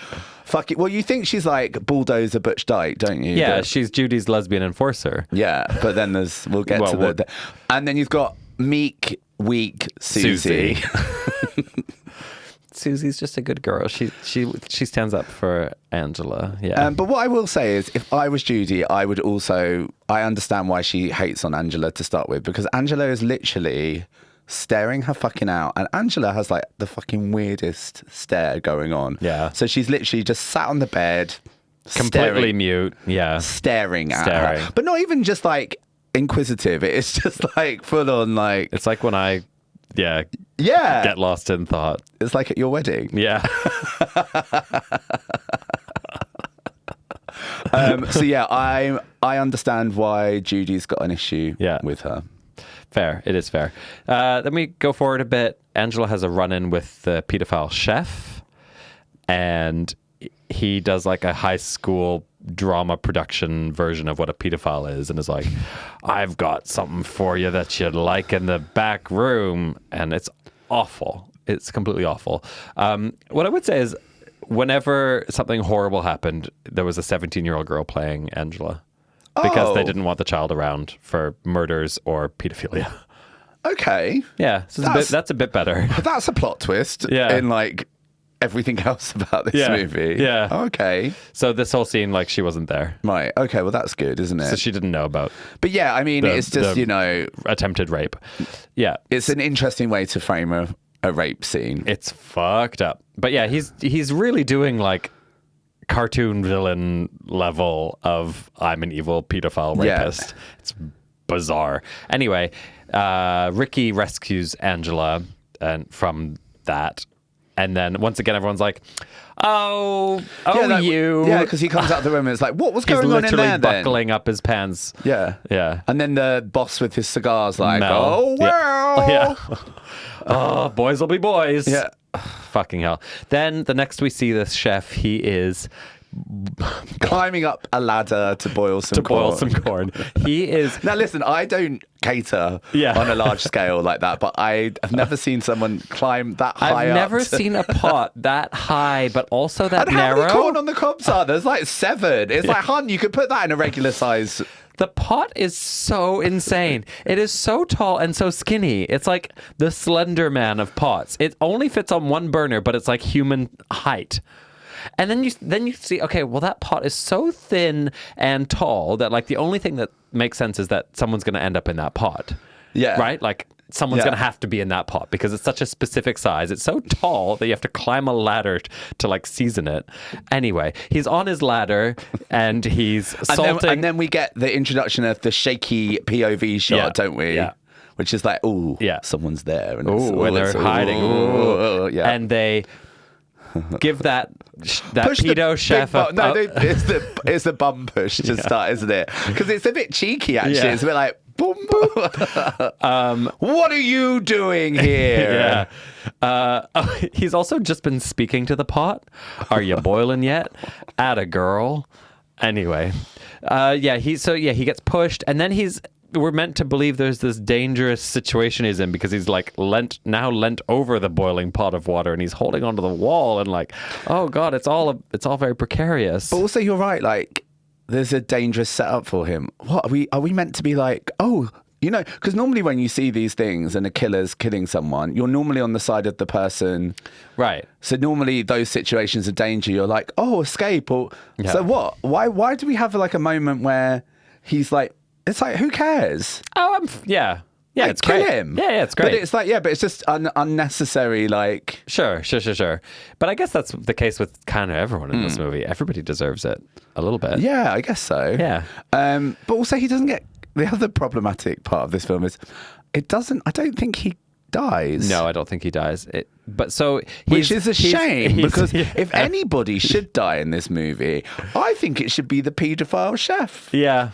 Well, you think she's like bulldozer Butch Dyke, don't you? Yeah, she's Judy's lesbian enforcer. Yeah, but then we'll get to the... And then you've got meek, weak Susie. Susie's just a good girl. She stands up for Angela. Yeah. But what I will say is, if I was Judy, I understand why she hates on Angela to start with, because Angela is literally staring her fucking out, and Angela has like the fucking weirdest stare going on. Yeah. So she's literally just sat on the bed, completely mute. Yeah. Staring at her, but not even just like inquisitive. It's just like full on like. It's like when I. Yeah. Get lost in thought. It's like at your wedding. Yeah. So yeah, I understand why Judy's got an issue with her. Fair. It is fair. Then we go forward a bit. Angela has a run-in with the pedophile chef, and he does like a high school drama production version of what a pedophile is, and is like, I've got something for you that you'd like in the back room. And it's awful. It's completely awful. What I would say is, whenever something horrible happened, there was a 17-year-old girl playing Angela because they didn't want the child around for murders or pedophilia. Okay. Yeah, so that's a bit better. That's a plot twist in like everything else about this movie. Yeah. Okay. So this whole scene, like, she wasn't there. Right. Okay, well, that's good, isn't it? So she didn't know about... But yeah, I mean, it's just, you know... attempted rape. Yeah. It's an interesting way to frame a rape scene. It's fucked up. But yeah, he's really doing, like, cartoon villain level of I'm an evil pedophile rapist. Yeah. It's bizarre. Anyway, Ricky rescues Angela from that, And then once again, everyone's like, "Oh, you!" Yeah, because he comes out of the room and it's like, "What was He's going on in literally there?" Then? buckling up his pants. Yeah. And then the boss with his cigars, like, Mel. "Oh well." Yeah. Oh, boys will be boys. Yeah. Fucking hell. Then the next we see this chef, he is Climbing up a ladder to boil some corn. He is. Now listen, I don't cater on a large scale like that, but I have never seen someone climb that high I've up. never seen a pot that high, but also that and narrow. How many corn on the cobs are there? There's like 7. It's like, hun, you could put that in a regular size. The pot is so insane. It is so tall and so skinny. It's like the Slender Man of pots. It only fits on one burner, but it's like human height. And then you see, okay, well, that pot is so thin and tall that like the only thing that makes sense is that someone's going to end up in that pot. Yeah. Right? Like someone's going to have to be in that pot because it's such a specific size. It's so tall that you have to climb a ladder to like season it. Anyway, he's on his ladder and he's salting. And then we get the introduction of the shaky POV shot, don't we? Yeah. Which is like, someone's there. And when they're hiding. Yeah. And they give that pedo chef up. No, it's the bum push to start, isn't it? Because it's a bit cheeky, actually. Yeah. It's a bit like, boom, boom. What are you doing here? He's also just been speaking to the pot. Are you boiling yet? Atta girl. Anyway, he gets pushed, and then we're meant to believe there's this dangerous situation he's in because he's like leant over the boiling pot of water and he's holding onto the wall and like, oh God, it's all very precarious. But also you're right, like there's a dangerous setup for him. What are we meant to be like, oh, you know, because normally when you see these things and a killer's killing someone, you're normally on the side of the person. Right. So normally those situations of danger, you're like, oh, escape. Or so what? Why do we have like a moment where he's like, it's like, who cares? Oh, yeah, like, it's kill great. him. Yeah, it's great. But it's like, but it's just unnecessary. Like, sure. But I guess that's the case with kind of everyone in this movie. Everybody deserves it a little bit. Yeah, I guess so. Yeah. But also, he doesn't get the other problematic part of this film is I don't think he dies. No, I don't think he dies. Which is a shame because if anybody should die in this movie, I think it should be the paedophile chef. Yeah.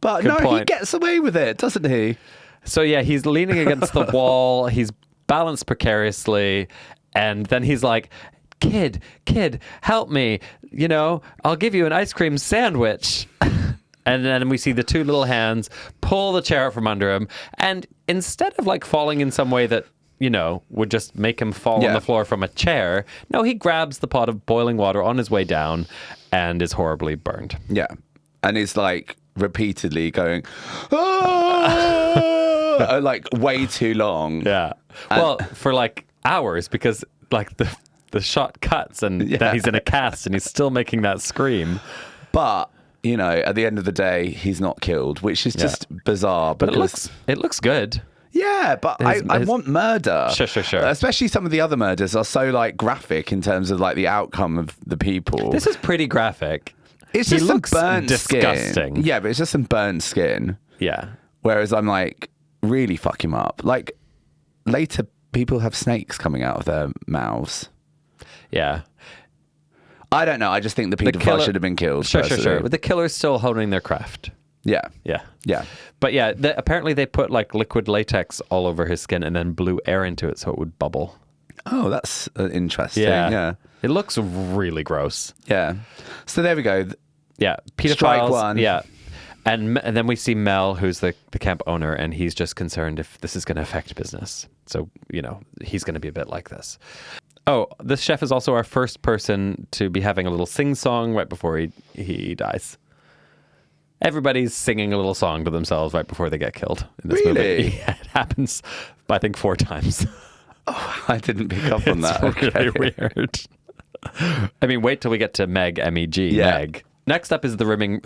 But Good point. He gets away with it, doesn't he? So yeah, he's leaning against the wall. He's balanced precariously. And then he's like, kid, help me. You know, I'll give you an ice cream sandwich. And then we see the two little hands pull the chair out from under him. And instead of like falling in some way that, you know, would just make him fall on the floor from a chair, no, he grabs the pot of boiling water on his way down and is horribly burned. Yeah. And is like repeatedly going, oh! like way too long. Yeah. Well, for like hours because like the shot cuts and then he's in a cast and he's still making that scream. But, you know, at the end of the day, he's not killed, which is just bizarre. But it looks good. Yeah, but I want murder. Sure. Especially some of the other murders are so like graphic in terms of like the outcome of the people. This is pretty graphic. It's just some looks burnt disgusting. skin. Yeah, but it's just some burnt skin. Yeah. Whereas I'm like, really fuck him up. Like later, people have snakes coming out of their mouths. Yeah. I don't know. I just think the paedophile should have been killed. Sure. But the killer's still honing their craft. Yeah. But yeah, apparently they put like liquid latex all over his skin and then blew air into it so it would bubble. Oh, that's interesting. Yeah. It looks really gross. Yeah. So there we go. Yeah. Pedophiles. Strike one. Yeah. And then we see Mel, who's the camp owner, and he's just concerned if this is going to affect business. So, you know, he's going to be a bit like this. Oh, this chef is also our first person to be having a little sing-song right before he dies. Everybody's singing a little song to themselves right before they get killed in this movie. Yeah, it happens, I think, 4 times. Oh, I didn't pick up on that. It's really weird. I mean, wait till we get to Meg, M-E-G, Meg. Next up is the rimming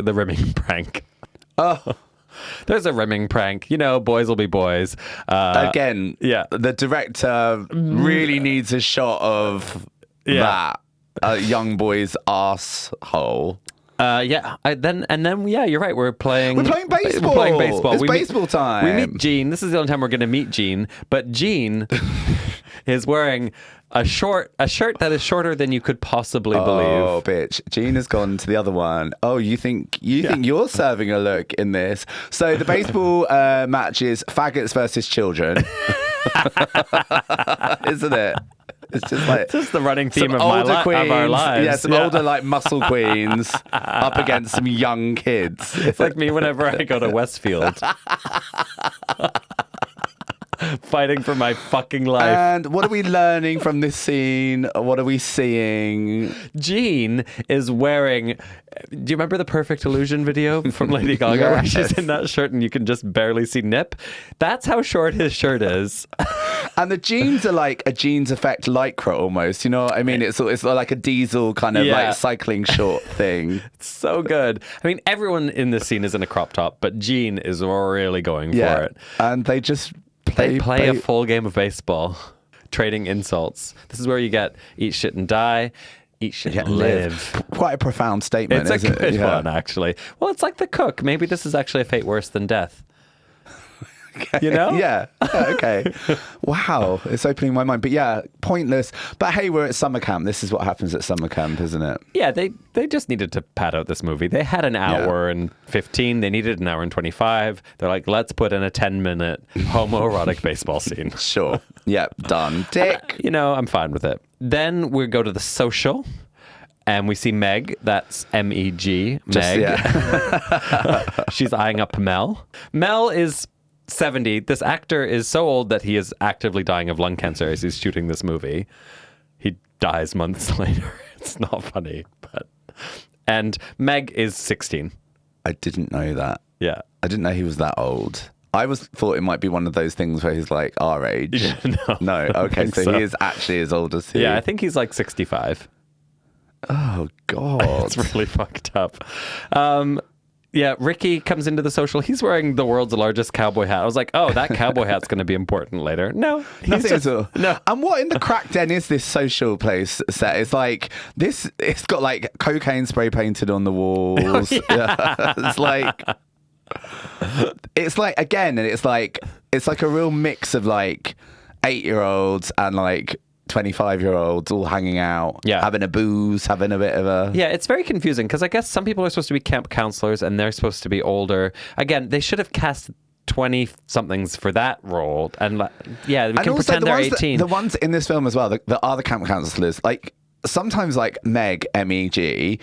prank. Oh. There's a rimming prank. You know, boys will be boys. Again, the director really needs a shot of that young boy's asshole. You're right. We're playing baseball. It's baseball time. We meet Gene. This is the only time we're going to meet Gene. But Gene is wearing a shirt that is shorter than you could possibly believe. Oh, bitch. Jean has gone to the other one. Oh, you think you're serving a look in this? So the baseball match is faggots versus children. Isn't it? It's just like the running theme of our lives. Yeah, some older like muscle queens up against some young kids. It's like me whenever I go to Westfield. Fighting for my fucking life. And what are we learning from this scene? What are we seeing? Jean is wearing... Do you remember the Perfect Illusion video from Lady Gaga where she's in that shirt and you can just barely see nip? That's how short his shirt is. And the jeans are like a jeans effect lycra almost. You know what I mean? It's like a diesel kind of like cycling short thing. It's so good. I mean, everyone in this scene is in a crop top, but Jean is really going for it. And they just... They play a full game of baseball, trading insults. This is where you get eat shit and die, eat shit and live. Quite a profound statement, It's a isn't good it? one, actually. Well, it's like The Cook. Maybe this is actually a fate worse than death. Okay. You know? Yeah. Okay. Wow. It's opening my mind. But yeah, pointless. But hey, we're at summer camp. This is what happens at summer camp, isn't it? Yeah, they just needed to pad out this movie. They had an hour and 15. They needed an hour and 25. They're like, let's put in a 10-minute homoerotic baseball scene. Sure. Yep. Done. Dick. I'm fine with it. Then we go to the social. And we see Meg, that's M-E-G, Meg. Yeah. She's eyeing up Mel. Mel is 70. This actor is so old that he is actively dying of lung cancer as he's shooting this movie. He dies months later. It's not funny, but... And Meg is 16. I didn't know that. Yeah. I didn't know he was that old. I thought it might be one of those things where he's like our age. No. Okay, so he is actually as old as he. Yeah, I think he's like 65. Oh, God. It's really fucked up. Yeah, Ricky comes into the social. He's wearing the world's largest cowboy hat. I was like, oh, that cowboy hat's going to be important later. No. Nothing at all. No. And what in the crack den is this social place set? It's like this. It's got like cocaine spray painted on the walls. Oh, yeah. It's like again, and it's like a real mix of like 8-year-olds and like 25-year-olds all hanging out, having a booze, having a bit of a... Yeah, it's very confusing because I guess some people are supposed to be camp counselors and they're supposed to be older. Again, they should have cast 20-somethings for that role. And yeah, we can pretend they're 18. The ones in this film as well, that are the camp counselors, like... Sometimes like Meg, M-E-G,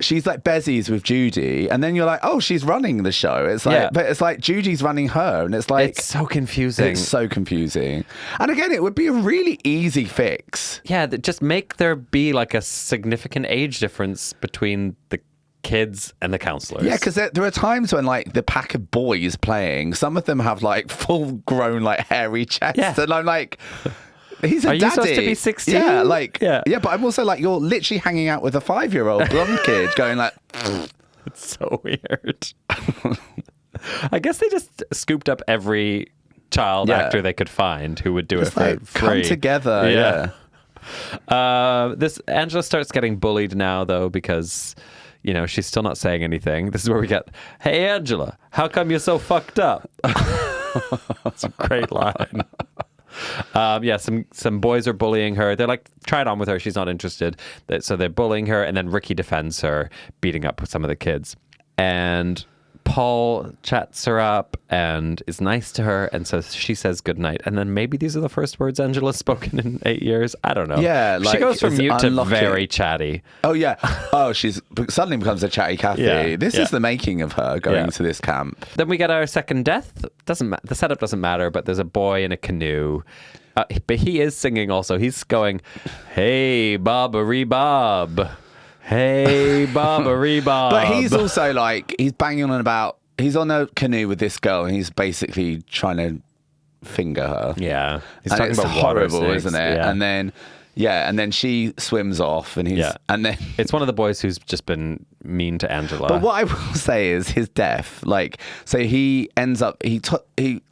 she's like bezies with Judy, and then you're like, oh, she's running the show. It's like, but it's like Judy's running her, and it's like... It's so confusing. It's so confusing. And again, it would be a really easy fix. Yeah, just make there be like a significant age difference between the kids and the counselors. Yeah, because there are times when like the pack of boys playing, some of them have like full-grown like hairy chests, and I'm like... He's a daddy. Are you supposed to be 16? Yeah, but I'm also like, you're literally hanging out with a 5-year-old blonde kid going like... It's so weird. I guess they just scooped up every child actor they could find who would do it for free. Come together, This Angela starts getting bullied now, though, because... she's still not saying anything. This is where we get, hey, Angela, how come you're so fucked up? That's a great line. Some boys are bullying her. They're like, try it on with her. She's not interested. So they're bullying her. And then Ricky defends her, beating up with some of the kids. And Paul chats her up and is nice to her. And so she says goodnight. And then maybe these are the first words Angela's spoken in 8 years. I don't know. Yeah. She goes from mute to very chatty. Oh, yeah. Oh, she's suddenly becomes a chatty Cathy. Yeah, this is the making of her going to this camp. Then we get our second death. The setup doesn't matter, but there's a boy in a canoe. But he is singing also. He's going, hey, Bobbery Bob. Hey, Bobbery Bob. But he's also like, he's banging on about, he's on a canoe with this girl and he's basically trying to finger her. Yeah. He's and talking it's about horrible, water snakes, isn't it? Yeah. And then she swims off and and then it's one of the boys who's just been mean to Angela. But what I will say is his death, so he ends up, he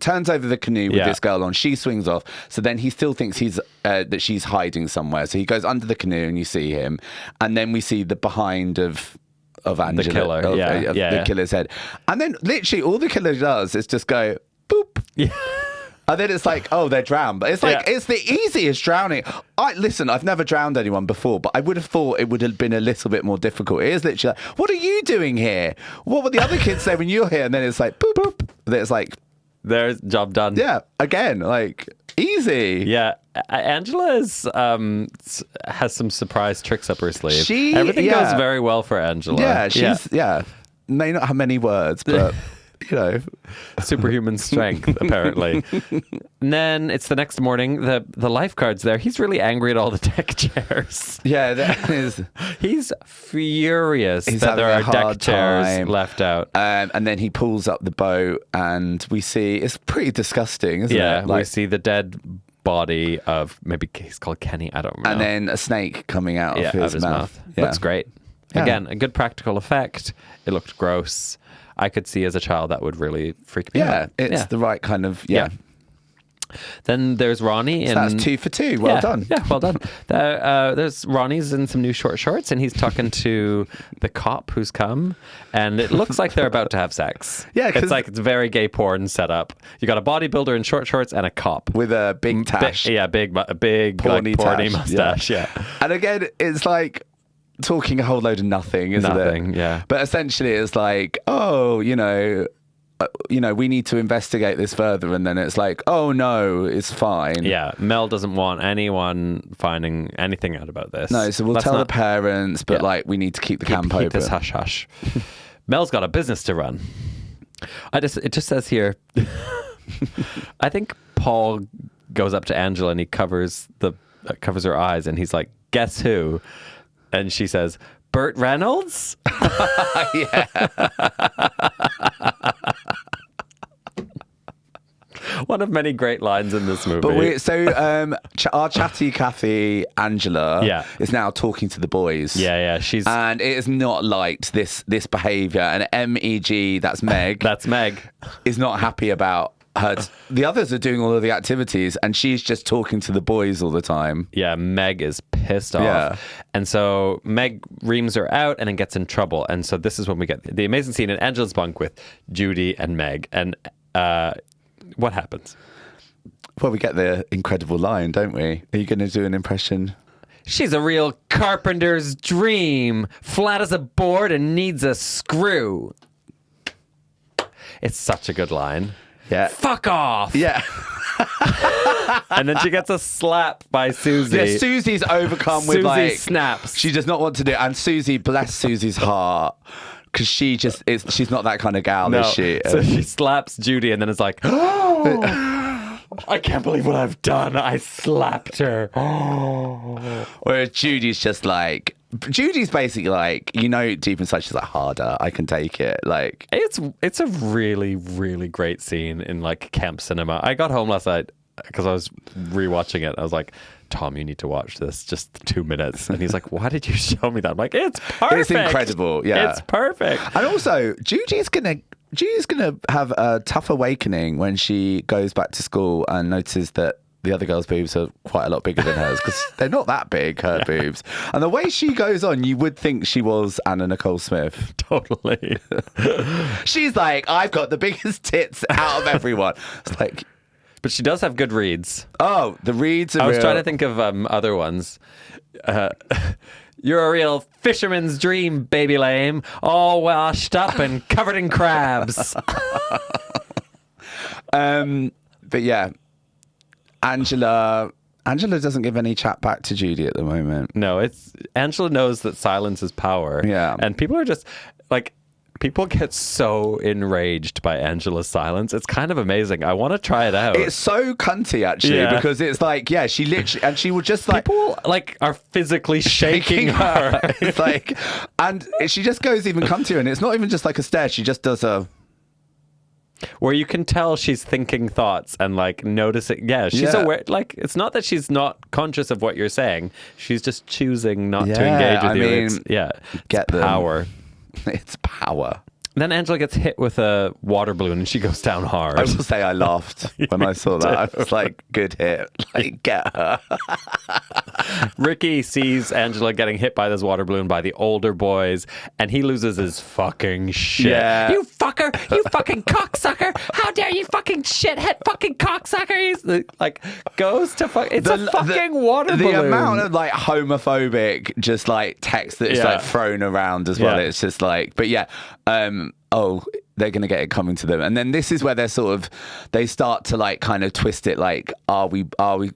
turns over the canoe with this girl on, she swings off, so then he still thinks that she's hiding somewhere, so he goes under the canoe and you see him, and then we see the behind of Angela, the killer, the killer's head, and then literally all the killer does is just go boop. Yeah. And then it's like, oh, they're drowned. But it's like, Yeah. it's the easiest drowning. Listen, I've never drowned anyone before, but I would have thought it would have been a little bit more difficult. It is literally like, what are you doing here? What would the other kids say when you're here? And then it's like, boop, boop. And then it's like, There's job done. yeah, again, like, easy. Yeah, Angela has some surprise tricks up her sleeve. Everything yeah. goes very well for Angela. Yeah, she's, may not have many words, but, you know. Superhuman strength, apparently. And then it's the next morning. The lifeguard's there. He's really angry at all the deck chairs. Yeah, that is. He's furious He's that there having are a deck hard chairs time. left out. And then he pulls up the boat, and we see it's pretty disgusting, isn't Yeah, it? we see the dead body of, maybe he's called Kenny, I don't know. and then a snake coming out of his mouth. Yeah. Looks great. Yeah. Again, a good practical effect. It looked gross. I could see as a child that would really freak me Yeah, out. it's the right kind of Then there's Ronnie. So that's 2 for 2. Well done. Yeah, well done. There's Ronnie's in some new short shorts, and he's talking to the cop who's come, and it looks like they're about to have sex. Yeah, 'cause- it's very gay porn setup. You got a bodybuilder in short shorts and a cop With a big tash. big Porny porny tash, mustache. Yeah. And again, it's like talking a whole load of nothing, isn't it? Nothing, yeah. But essentially, it's like, oh, we need to investigate this further, and then it's like, oh no, it's fine. Yeah, Mel doesn't want anyone finding anything out about this. No, so we'll Let's tell the not parents, but like we need to keep the camp keep open. this hush hush. Mel's got a business to run. It just says here. I think Paul goes up to Angela and he covers her eyes, and he's like, "Guess who?" And she says, "Burt Reynolds." Yeah. One of many great lines in this movie. But our chatty Kathy Angela is now talking to the boys. Yeah, she's and it is not liked this behaviour. And MEG, that's Meg. That's Meg. Is not happy about her. The others are doing all of the activities, and she's just talking to the boys all the time. Yeah, Meg is pissed off. Yeah. And so Meg reams her out and then gets in trouble. And so this is when we get the amazing scene in Angela's bunk with Judy and Meg. And what happens? Well, we get the incredible line, don't we? Are you going to do an impression? She's a real carpenter's dream, flat as a board and needs a screw. It's such a good line. Yeah. Fuck off. Yeah. And then she gets a slap by Susie. Yeah, Susie's overcome with Susie snaps. She does not want to do it. And Susie, bless Susie's heart, because she's not that kind of gal, is she? So she slaps Judy and then it's like, oh, I can't believe what I've done. I slapped her. Whereas Judy's basically like, deep inside she's like, harder, I can take it. Like, it's a really, really great scene in like camp cinema. I got home last night because I was rewatching it. I was like, Tom, you need to watch this, just 2 minutes. And he's like, why did you show me that? I'm like, it's perfect. It's incredible. Yeah. It's perfect. And also, Judy's gonna have a tough awakening when she goes back to school and notices that the other girl's boobs are quite a lot bigger than hers, because they're not that big, her boobs. And the way she goes on, you would think she was Anna Nicole Smith. Totally. She's like, I've got the biggest tits out of everyone. It's like, but she does have good reads. oh, the reads are I was real. trying to think of other ones. You're a real fisherman's dream, baby lame, all washed up and covered in crabs. But yeah, Angela doesn't give any chat back to Judy at the moment. No, it's Angela knows that silence is power. Yeah. And people are just like, people get so enraged by Angela's silence. It's kind of amazing. I want to try it out. It's so cunty, actually, because it's like, yeah, she literally, and she will just like, people like are physically shaking her. It's like, and she just goes even cuntier, and it's not even just like a stare. She just does a, where you can tell she's thinking thoughts and like noticing. Yeah, she's aware. Like, it's not that she's not conscious of what you're saying. She's just choosing not to engage with you. It's get them. power. It's power. Then Angela gets hit with a water balloon and she goes down hard. I will say I laughed when I saw that. I was like, good hit. Like, get her. Ricky sees Angela getting hit by this water balloon by the older boys and he loses his fucking shit. Yeah. You fucking cocksucker! You fucking cocksucker! How dare you fucking shithead fucking cocksucker! He's like, goes to fuck. It's a fucking water balloon. The amount of like homophobic just like text that's like thrown around as well. It's just like, but yeah, they're going to get it coming to them. And then this is where they start to like kind of twist it. Like, are we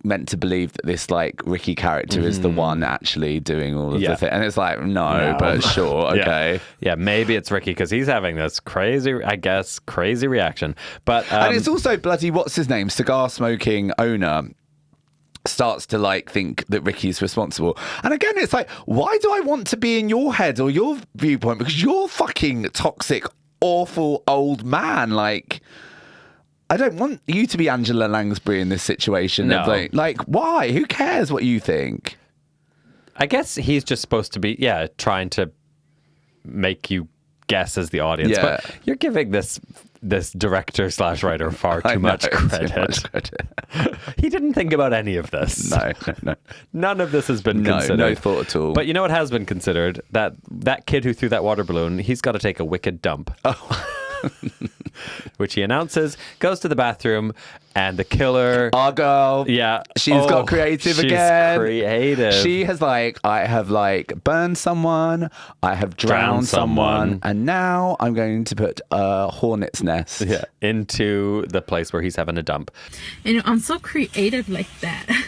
meant to believe that this like Ricky character is the one actually doing all of the thing? And it's like, no, but sure. Okay. Yeah. Maybe it's Ricky because he's having this crazy reaction. But, and it's also bloody, what's his name? Cigar smoking owner starts to like think that Ricky's responsible. And again, it's like, why do I want to be in your head or your viewpoint? Because you're fucking toxic, awful old man. Like, I don't want you to be Angela Lansbury in this situation. No. Like, why? Who cares what you think? I guess he's just supposed to be, trying to make you guess as the audience. Yeah. But you're giving this director / writer far too much credit. He didn't think about any of this. No. None of this has been considered. No thought at all. But you know what has been considered? That kid who threw that water balloon, he's got to take a wicked dump. Oh. Which he announces, goes to the bathroom, and the killer... Our girl. Yeah. She's got creative again. She's creative. She has I have burned someone, I have drowned someone, and now I'm going to put a hornet's nest into the place where he's having a dump. I'm so creative like that.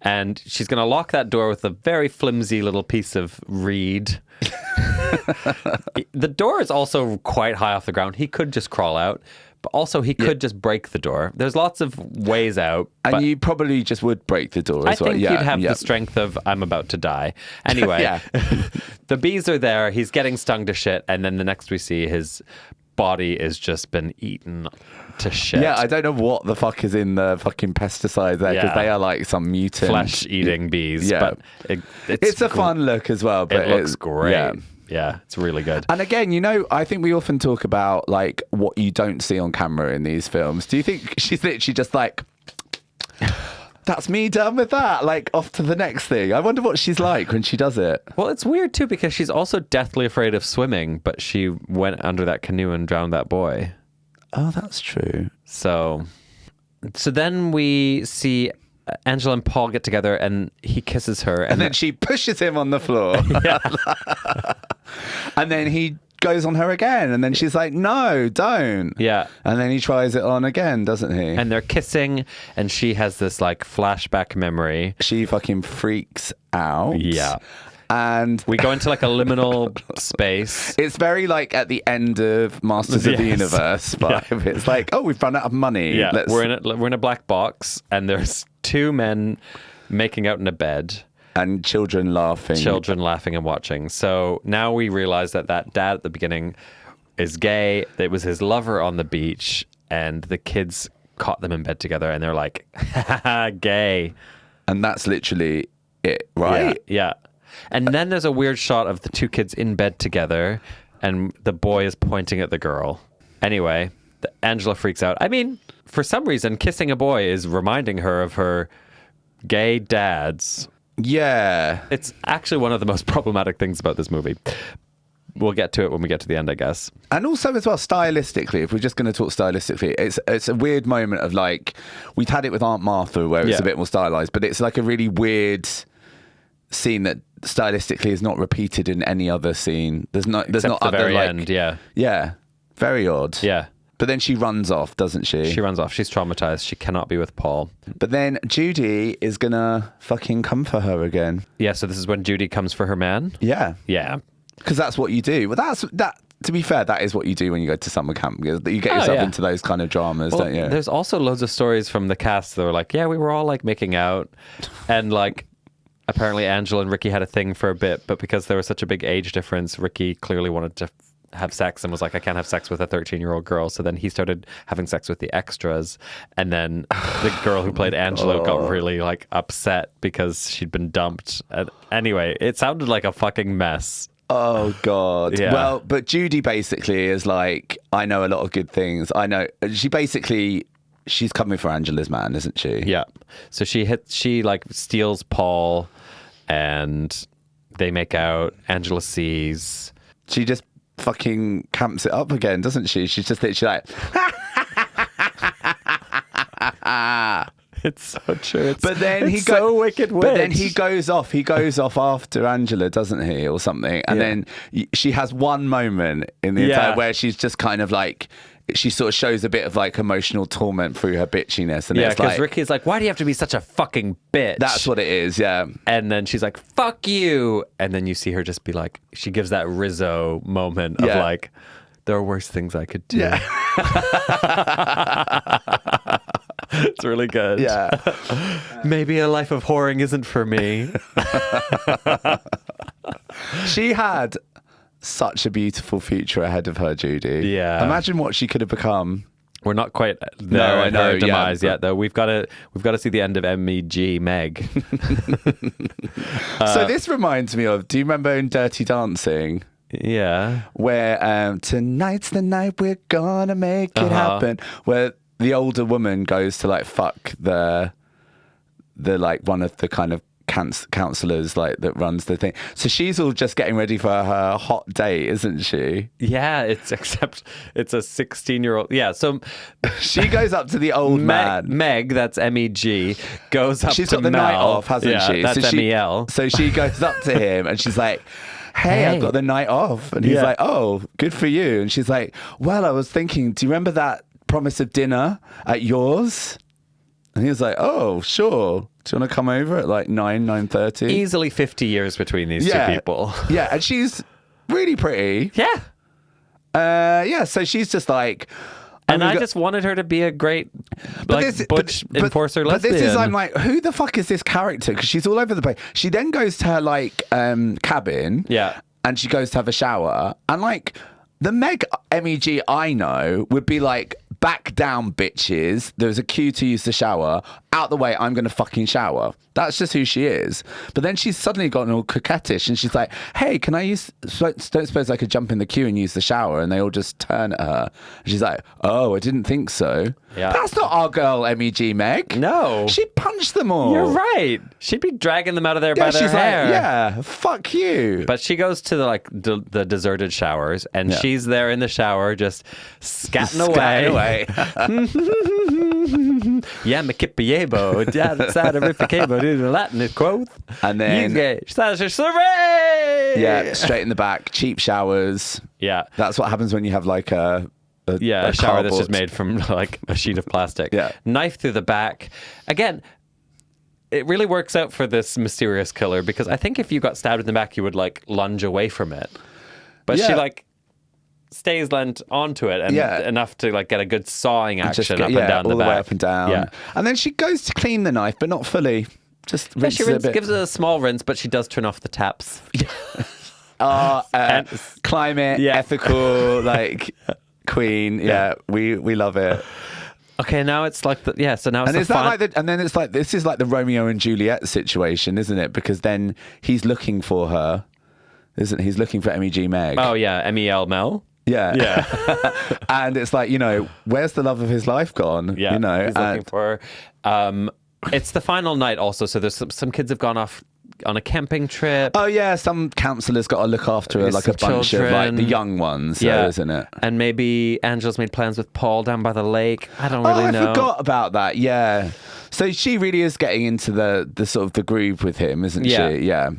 And she's going to lock that door with a very flimsy little piece of reed. The door is also quite high off the ground. He could just crawl out, but also he could just break the door. There's lots of ways out. And you probably just would break the door as well. I think you'd have the strength of, I'm about to die. Anyway, the bees are there. He's getting stung to shit. And then the next we see, his body has just been eaten to shit. Yeah, I don't know what the fuck is in the fucking pesticides there, because they are like some mutant flesh-eating bees. Yeah. But it's a fun look as well. But it looks great. Yeah, it's really good. And again, I think we often talk about like what you don't see on camera in these films. Do you think she's literally just like, that's me done with that, like off to the next thing? I wonder what she's like when she does it. Well, it's weird too, because she's also deathly afraid of swimming, but she went under that canoe and drowned that boy. Oh, that's true. So then we see Angela and Paul get together, and he kisses her. And then she pushes him on the floor. And then he goes on her again. And then she's like, no, don't. Yeah. And then he tries it on again, doesn't he? And they're kissing, and she has this like flashback memory. She fucking freaks out. Yeah. And we go into like a liminal space. It's very like at the end of Masters of the Universe vibe. Yeah. It's like, oh, we've run out of money. Yeah, we're in a black box, and there's two men making out in a bed. And children laughing and watching. So now we realize that dad at the beginning is gay. It was his lover on the beach, and the kids caught them in bed together, and they're like, haha, gay. And that's literally it, right? Yeah. And then there's a weird shot of the two kids in bed together, and the boy is pointing at the girl. Anyway, Angela freaks out. I mean, for some reason, kissing a boy is reminding her of her gay dads. Yeah. It's actually one of the most problematic things about this movie. We'll get to it when we get to the end, I guess. And also as well, stylistically, if we're just going to talk stylistically, it's a weird moment of like, we've had it with Aunt Martha where it's a bit more stylized, but it's like a really weird scene that stylistically is not repeated in any other scene. There's not the other very like, end, yeah. Yeah. Very odd. Yeah. But then she runs off, doesn't she? She runs off. She's traumatized. She cannot be with Paul. But then Judy is gonna fucking come for her again. Yeah, so this is when Judy comes for her man? Yeah. Yeah. Because that's what you do. Well, that. To be fair, that is what you do when you go to summer camp. You get yourself into those kind of dramas, don't you? There's also loads of stories from the cast that were like, yeah, we were all like making out. And like, apparently Angela and Ricky had a thing for a bit, but because there was such a big age difference, Ricky clearly wanted to have sex and was like, I can't have sex with a 13-year-old girl. So then he started having sex with the extras, and then the girl who played Angela got really like upset because she'd been dumped. Anyway, it sounded like a fucking mess. Oh God. Yeah. Well, but Judy basically is like, I know a lot of good things. I know she's coming for Angela's man, isn't she? Yeah. So she like steals Paul, and they make out. Angela sees. She just fucking camps it up again, doesn't she? She's just literally like, It's so true. but then it's so wicked. But then he goes off. He goes off after Angela, doesn't he, or something? And then she has one moment in the entire where she's just kind of like, she sort of shows a bit of like emotional torment through her bitchiness. And Yeah, it's because like, Ricky's like, why do you have to be such a fucking bitch? that's what it is. Yeah. And then she's like, fuck you. And then you see her just be like, she gives that Rizzo moment of like, there are worse things I could do. Yeah. It's really good. Yeah. Maybe a life of whoring isn't for me. She had such a beautiful future ahead of her, Judy. Yeah. Imagine what she could have become. We're not quite there I at know, her demise yeah, yet, though. We've got to see the end of MEG Meg. So this reminds me of, do you remember in Dirty Dancing? Yeah. Where tonight's the night we're gonna make it happen. Where the older woman goes to like fuck the like one of the kind of counselors like that runs the thing. So she's all just getting ready for her hot date, isn't she? Yeah, except it's a 16-year-old. Yeah, so she goes up to the old man. Meg, that's MEG, goes up She's to got the Mel. night off, hasn't she? That's so MEL. So she goes up to him and she's like, hey, I've got the night off. And he's like, oh, good for you. And she's like, well, I was thinking, do you remember that promise of dinner at yours? And he was like, oh, sure. Do you want to come over at like 9:30? Easily 50 years between these two people. Yeah, and she's really pretty. Yeah. So she's just like... And I just wanted her to be a great butch enforcer lesbian. But this is, I'm like, who the fuck is this character? Because she's all over the place. She then goes to her like cabin. Yeah. And she goes to have a shower. And like the MEG I know would be like, back down, bitches. There's a queue to use the shower. Out the way, I'm going to fucking shower. That's just who she is. But then she's suddenly gotten all coquettish and she's like, hey, can I don't suppose I could jump in the queue and use the shower? And they all just turn at her. And she's like, oh, I didn't think so. Yeah. That's not our girl, MEG Meg. No. She punched them all. You're right. She'd be dragging them out of there by their she's hair. like, yeah, fuck you. But she goes to the deserted showers and she's there in the shower just scatting away. Yeah, me kipiebo, outside of Rifficabo, do the Latin quote. And then... Yeah, straight in the back, cheap showers. Yeah. That's what happens when you have like a shower that's just made from like a sheet of plastic. Yeah. Knife through the back. Again, it really works out for this mysterious killer because I think if you got stabbed in the back, you would like lunge away from it. But she like stays lent onto it and enough to like get a good sawing action up and down all the back. Way up and down. Yeah. And then she goes to clean the knife, but not fully. Just She rinses it a bit. gives it a small rinse, but she does turn off the taps. Climate, ethical, like queen. Yeah, we love it. Okay, now it's like so now it's and is that like and then it's like this is like the Romeo and Juliet situation, isn't it? Because then he's looking for her, isn't he? He's looking for MEG Meg. Oh yeah, MEL Mel. Yeah. And it's like, where's the love of his life gone? Yeah, he's looking for her. It's the final night also, so there's some kids have gone off on a camping trip. Oh yeah, some counsellor's got to look after her, like a bunch of like the young ones, isn't it? And maybe Angela's made plans with Paul down by the lake. I don't really know. I forgot about that. Yeah. So she really is getting into the sort of the groove with him, isn't she? Yeah.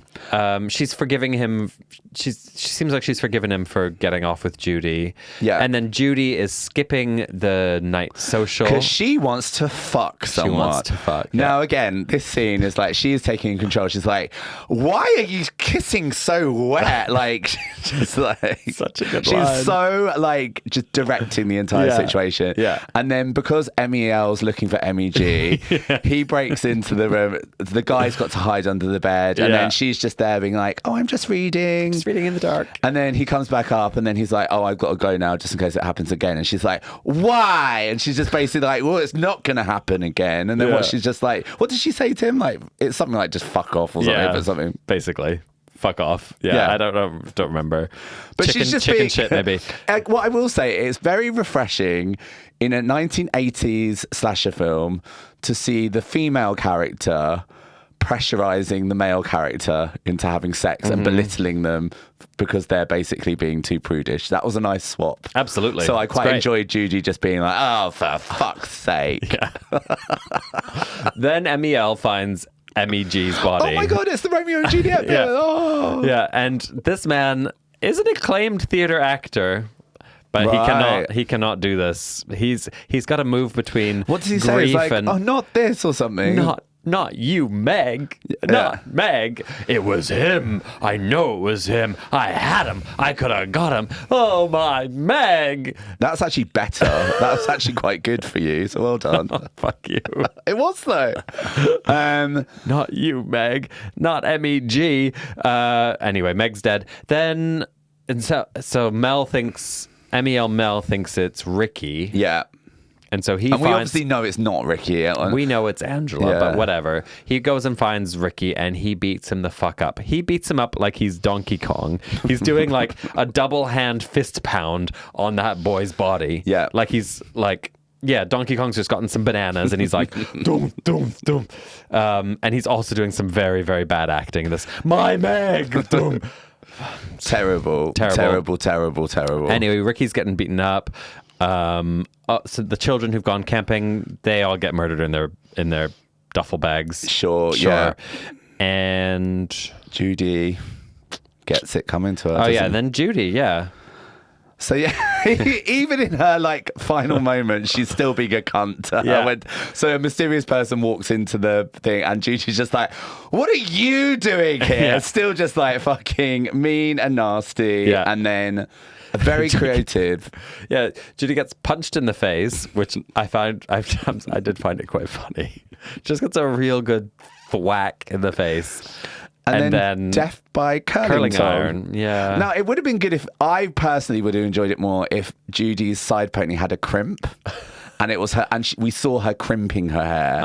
She's forgiving him. She seems like she's forgiven him for getting off with Judy. Yeah. And then Judy is skipping the night social because she wants to fuck someone. She wants to fuck. Yeah. Now again, this scene is like she is taking control. She's like, "Why are you kissing so wet?" Like, just like such a good she's line. so like just directing the entire situation. Yeah. And then because MEL's looking for MEG, he breaks into the room. The guy's got to hide under the bed, and then she's just there being like, "Oh, I'm just reading." Reading in the dark. And then he comes back up and then he's like, oh, I've got to go now just in case it happens again. And she's like, why? And she's just basically like, well, it's not going to happen again. And then what she's just like, what did she say to him? Like, it's something like just fuck off or something. But something. Basically. Fuck off. Yeah. I don't remember. But chicken, she's just chicken being, shit maybe. What I will say is very refreshing in a 1980s slasher film to see the female character pressurizing the male character into having sex and belittling them because they're basically being too prudish. That was a nice swap. Absolutely. So I It's quite great. enjoyed Judy just being like, oh, for fuck's sake. Then MEL finds MEG's body. Oh my God, it's the Romeo and Juliet bit. Yeah. Oh. Yeah, and this man is an acclaimed theater actor. But Right. he cannot do this. He's got to move between What does he say? grief It's like, and oh, not this or something. not you, Meg. Not Meg. It was him. I know it was him. I had him. I could have got him. Oh my Meg. That's actually better. That's actually quite good for you. So well done. Fuck you. It was though. Not you, Meg. Not MEG. Anyway, Meg's dead. Then and so Mel thinks Mel thinks it's Ricky. Yeah. And so he And we finds, obviously know it's not Ricky. we know it's Angela, Yeah. but whatever. He goes and finds Ricky and he beats him the fuck up. He beats him up like he's Donkey Kong. He's doing like a double hand fist pound on that boy's body. Yeah. Like he's like, yeah, Donkey Kong's just gotten some bananas and he's like, doom, doom, doom. And he's also doing some very, very bad acting in this. My Meg, doom. Terrible. Anyway, Ricky's getting beaten up. So the children who've gone camping, they all get murdered in their duffel bags. Sure. Yeah. And Judy gets it coming to her. oh yeah, doesn't and then Judy, yeah. So yeah, even in her like final moment, she's still being a cunt to her. Yeah. So a mysterious person walks into the thing, and Judy's just like, "What are you doing here?" Yeah. Still just like fucking mean and nasty. Yeah. And then very creative. Yeah, Judy gets punched in the face, which I did find it quite funny. Just gets a real good thwack in the face. And then death by curling iron. Yeah. Now, it would have been good if I personally would have enjoyed it more if Judy's side pony had a crimp. And it was her, and we saw her crimping her hair,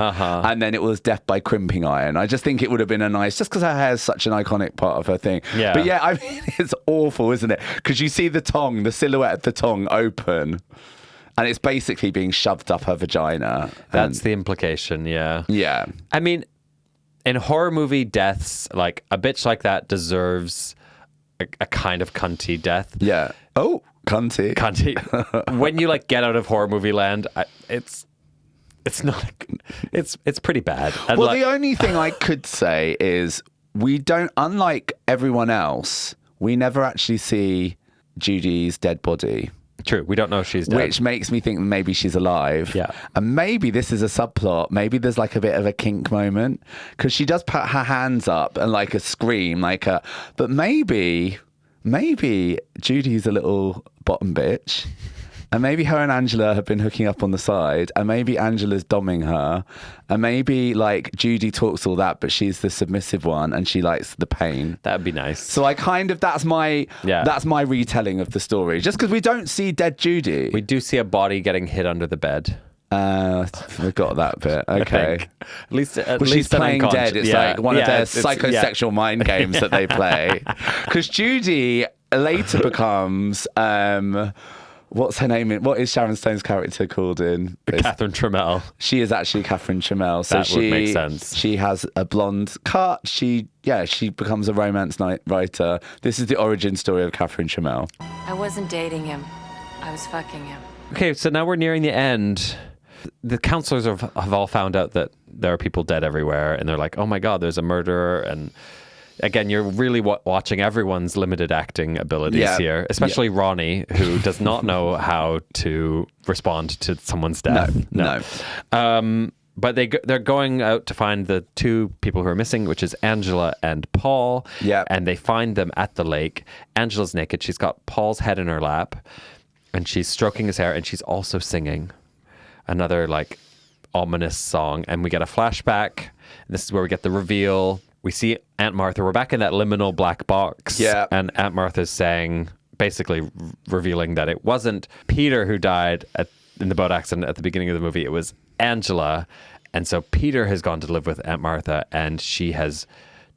and then it was death by crimping iron. I just think it would have been a nice, just because her hair is such an iconic part of her thing. Yeah. But yeah, I mean, it's awful, isn't it? Because you see the silhouette of the tongue open, and it's basically being shoved up her vagina. That's the implication, yeah. Yeah. I mean, in horror movie deaths, like a bitch like that deserves a kind of cunty death. Yeah. Oh, cunty. Cunty. When you like get out of horror movie land, it's not. It's pretty bad. And Well, like, the only thing I could say is we don't, unlike everyone else, we never actually see Judy's dead body. true. We don't know if she's dead. Which makes me think maybe she's alive. Yeah. And maybe this is a subplot. Maybe there's like a bit of a kink moment. Because she does put her hands up and like a scream. But maybe Judy's a little bottom bitch. And maybe her and Angela have been hooking up on the side. And maybe Angela's domming her. And maybe like Judy talks all that, but she's the submissive one and she likes the pain. That would be nice. So that's my retelling of the story. Just because we don't see dead Judy. We do see a body getting hit under the bed. We got that bit. Okay. At least She's playing dead. It's like one of their it's- psychosexual mind games that they play. Because Judy later becomes what's her name? What is Sharon Stone's character called in? Catherine Trammell. She is actually Catherine Trammell. So That would make sense. She has a blonde cut. She becomes a romance writer. This is the origin story of Catherine Trammell. I wasn't dating him. I was fucking him. Okay, so now we're nearing the end. The counselors have all found out that there are people dead everywhere, and they're like, "Oh my God, there's a murderer!" And again, you're really watching everyone's limited acting abilities here, especially Ronnie, who does not know how to respond to someone's death. No. But they're going out to find the two people who are missing, which is Angela and Paul. Yeah. And they find them at the lake. Angela's naked. She's got Paul's head in her lap, and she's stroking his hair, and she's also singing another like ominous song. And we get a flashback. This is where we get the reveal. We see Aunt Martha. We're back in that liminal black box. Yeah. And Aunt Martha's saying, basically revealing that it wasn't Peter who died in the boat accident at the beginning of the movie. It was Angela. And so Peter has gone to live with Aunt Martha, and she has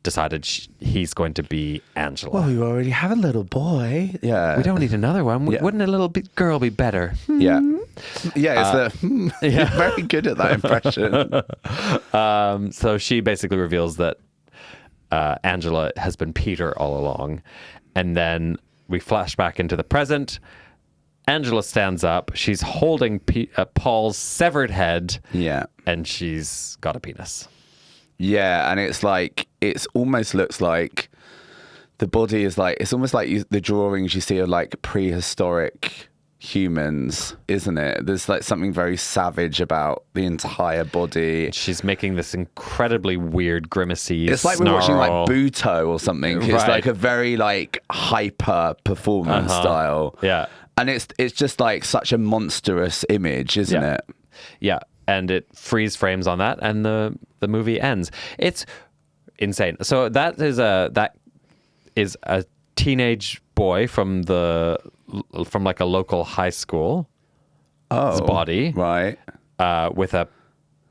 decided he's going to be Angela. Well, we already have a little boy. Yeah. We don't need another one. Yeah. Wouldn't a little girl be better? Yeah. Yeah, it's you're very good at that impression. So she basically reveals that Angela has been Peter all along. And then we flash back into the present. Angela stands up. She's holding Paul's severed head. Yeah. And she's got a penis. Yeah, and it's like, it almost looks like the body is like, it's almost like the drawings you see of like prehistoric humans, isn't it? There's like something very savage about the entire body. She's making this incredibly weird grimacy It's like snarl. we're watching like Buto or something. It's Right. like a very like hyper performance style. Yeah. And it's just like such a monstrous image, isn't Yeah. it? Yeah, and it freeze frames on that, and the movie ends. It's insane. So that is a teenage boy from like a local high school. His body, Right. with a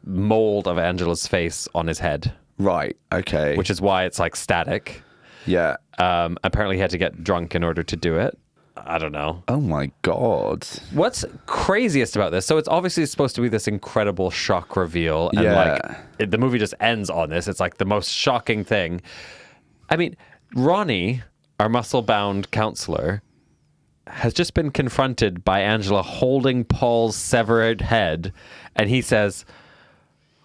mold of Angela's face on his head, Right. Okay. which is why it's like static. yeah. Apparently, he had to get drunk in order to do it. I don't know. Oh my God. What's craziest about this? So it's obviously supposed to be this incredible shock reveal, and Yeah. the movie just ends on this. It's like the most shocking thing. I mean, Ronnie, our muscle-bound counselor, has just been confronted by Angela holding Paul's severed head, and he says,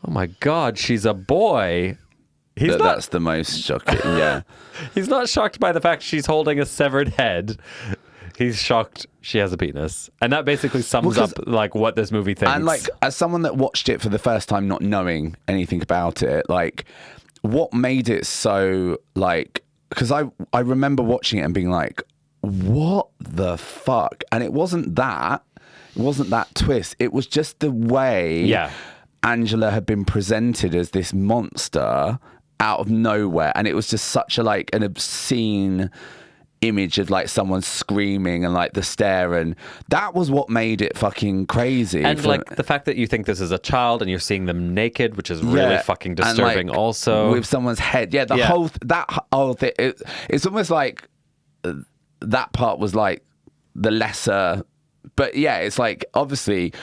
"Oh my God, she's a boy." That's the most shocking. Yeah. He's not shocked by the fact she's holding a severed head. He's shocked she has a penis. And that basically sums up like what this movie thinks. And like, as someone that watched it for the first time, not knowing anything about it, like, what made it so like? Because I remember watching it and being like, what the fuck? And it wasn't that twist. It was just the way Angela had been presented as this monster out of nowhere, and it was just such a like an obscene image of like someone screaming and like the stare, and that was what made it fucking crazy. And like the fact that you think this is a child and you're seeing them naked, which is really fucking disturbing. And, like, also with someone's head, the whole thing. It's almost like that part was like the lesser, but yeah, it's like obviously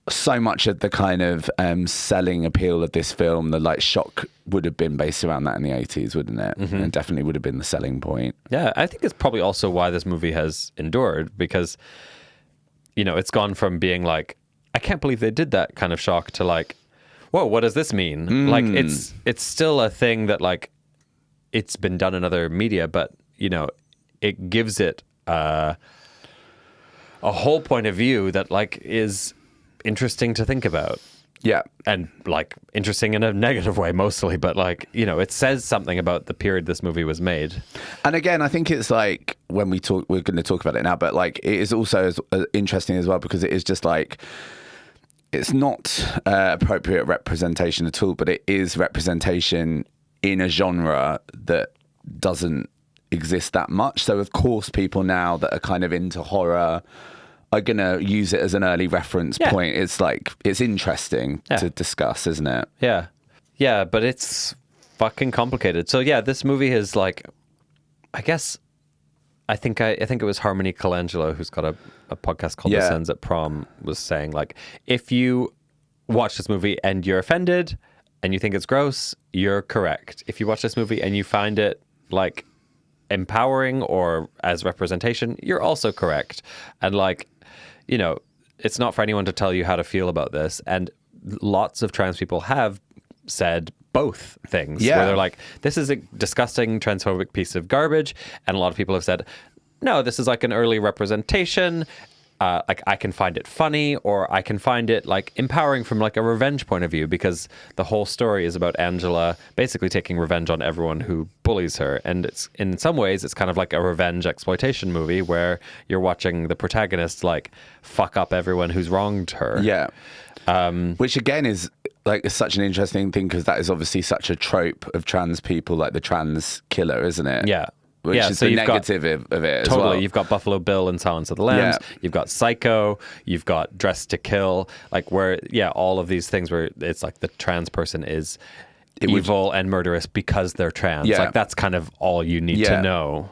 so much of the kind of selling appeal of this film, the like shock would have been based around that in the 80s, wouldn't it? Mm-hmm. And definitely would have been the selling point. Yeah, I think it's probably also why this movie has endured, because, you know, it's gone from being like, I can't believe they did that kind of shock to like, whoa, what does this mean? Like it's still a thing that like it's been done in other media, but you know, it gives it a whole point of view that like is interesting to think about. Yeah. And like interesting in a negative way mostly, but like, you know, it says something about the period this movie was made. And again, I think it's like when we're going to talk about it now, but like it is also interesting as well, because it is just like, it's not appropriate representation at all, but it is representation in a genre that doesn't exist that much. So of course people now that are kind of into horror are going to use it as an early reference point. It's like, it's interesting to discuss, isn't it? Yeah. Yeah, but it's fucking complicated. So yeah, this movie is like, I guess, I think it was Harmony Colangelo, who's got a podcast called The Sins at Prom, was saying like, if you watch this movie and you're offended and you think it's gross, you're correct. If you watch this movie and you find it like empowering or as representation, you're also correct. And like, you know, it's not for anyone to tell you how to feel about this. And lots of trans people have said both things. Yeah. Where they're like, this is a disgusting transphobic piece of garbage. And a lot of people have said, no, this is like an early representation. Like I can find it funny, or I can find it like empowering from like a revenge point of view, because the whole story is about Angela basically taking revenge on everyone who bullies her. And it's in some ways it's kind of like a revenge exploitation movie where you're watching the protagonist like fuck up everyone who's wronged her. Yeah. Which again is like such an interesting thing, because that is obviously such a trope of trans people, like the trans killer, isn't it? Yeah. Which is the negative of it as well. Totally. You've got Buffalo Bill in Silence of the Lambs. Yeah. You've got Psycho. You've got Dressed to Kill. Like where, all of these things where it's like the trans person is evil and murderous because they're trans. Yeah. Like that's kind of all you need to know.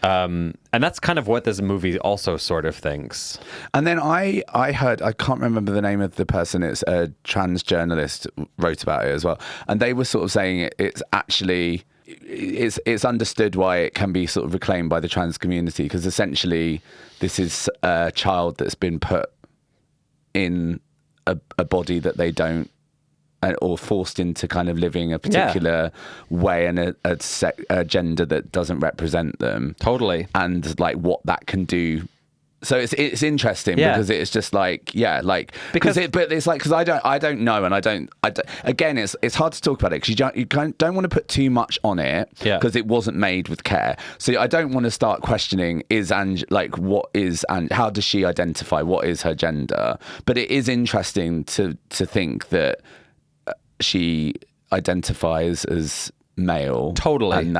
And that's kind of what this movie also sort of thinks. And then I heard, I can't remember the name of the person, it's a trans journalist wrote about it as well. And they were sort of saying it's actually, it's understood why it can be sort of reclaimed by the trans community, because essentially this is a child that's been put in a body that they don't, or forced into kind of living a particular way and a gender that doesn't represent them. Totally. And like what that can do. So it's interesting because it's just like, because I don't know, and I don't again, it's hard to talk about it because you don't want to put too much on it because it wasn't made with care. So I don't want to start questioning how does she identify, what is her gender? But it is interesting to think that she identifies as male. Totally. And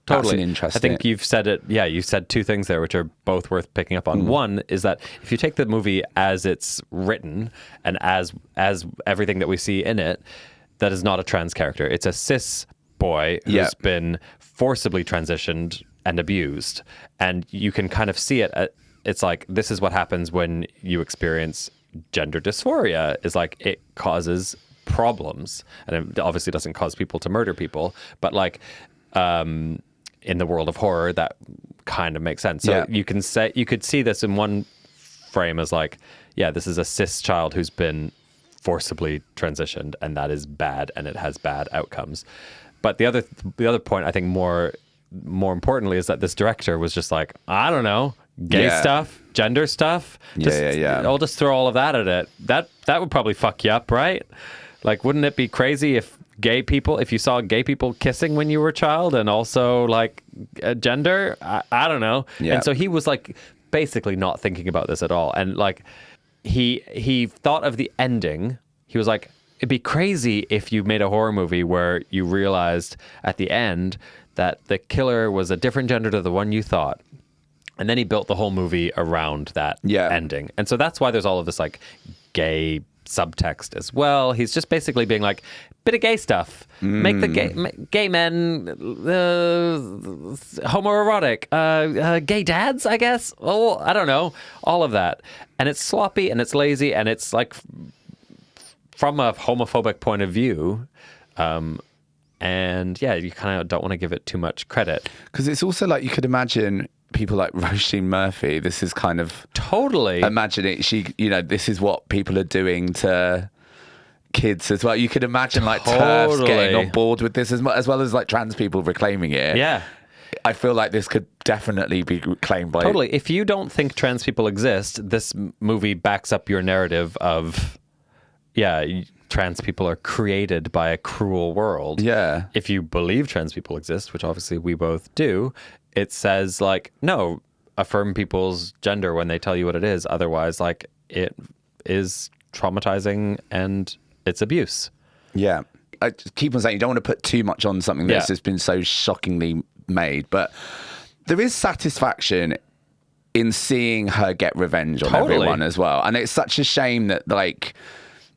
that's an interesting. I think you've said it. Yeah, you said two things there, which are both worth picking up on. One is that if you take the movie as it's written and as everything that we see in it, that is not a trans character. It's a cis boy who's been forcibly transitioned and abused, and you can kind of see it. It's like, this is what happens when you experience gender dysphoria. Is like it causes problems, and it obviously doesn't cause people to murder people, but like in the world of horror that kind of makes sense. So you could see this in one frame as like, this is a cis child who's been forcibly transitioned, and that is bad, and it has bad outcomes. But the other point, I think more importantly, is that this director was just like, I don't know, gay stuff, gender stuff, I'll just throw all of that at it. That would probably fuck you up, right? Like, wouldn't it be crazy if you saw gay people kissing when you were a child, and also like gender? I don't know. And so he was like basically not thinking about this at all. And like he thought of the ending. He was like, it'd be crazy if you made a horror movie where you realized at the end that the killer was a different gender to the one you thought. And then he built the whole movie around that ending. And so that's why there's all of this like gay subtext as well. He's just basically being like, bit of gay stuff. Make the gay men homoerotic. Gay dads, I guess. Oh, I don't know. All of that. And it's sloppy and it's lazy and it's like from a homophobic point of view. And you kind of don't want to give it too much credit. Because it's also like, you could imagine people like Roisin Murphy, this is kind of totally imagine it. This is what people are doing to kids as well. You could imagine like TERFs getting on board with this as well as like trans people reclaiming it. Yeah. I feel like this could definitely be claimed by... Totally. If you don't think trans people exist, this movie backs up your narrative of, trans people are created by a cruel world. Yeah. If you believe trans people exist, which obviously we both do, it says like, no, affirm people's gender when they tell you what it is. Otherwise, like, it is traumatizing and it's abuse. Yeah. I just keep on saying you don't want to put too much on something that's just been so shockingly made, but there is satisfaction in seeing her get revenge on everyone as well. And it's such a shame that like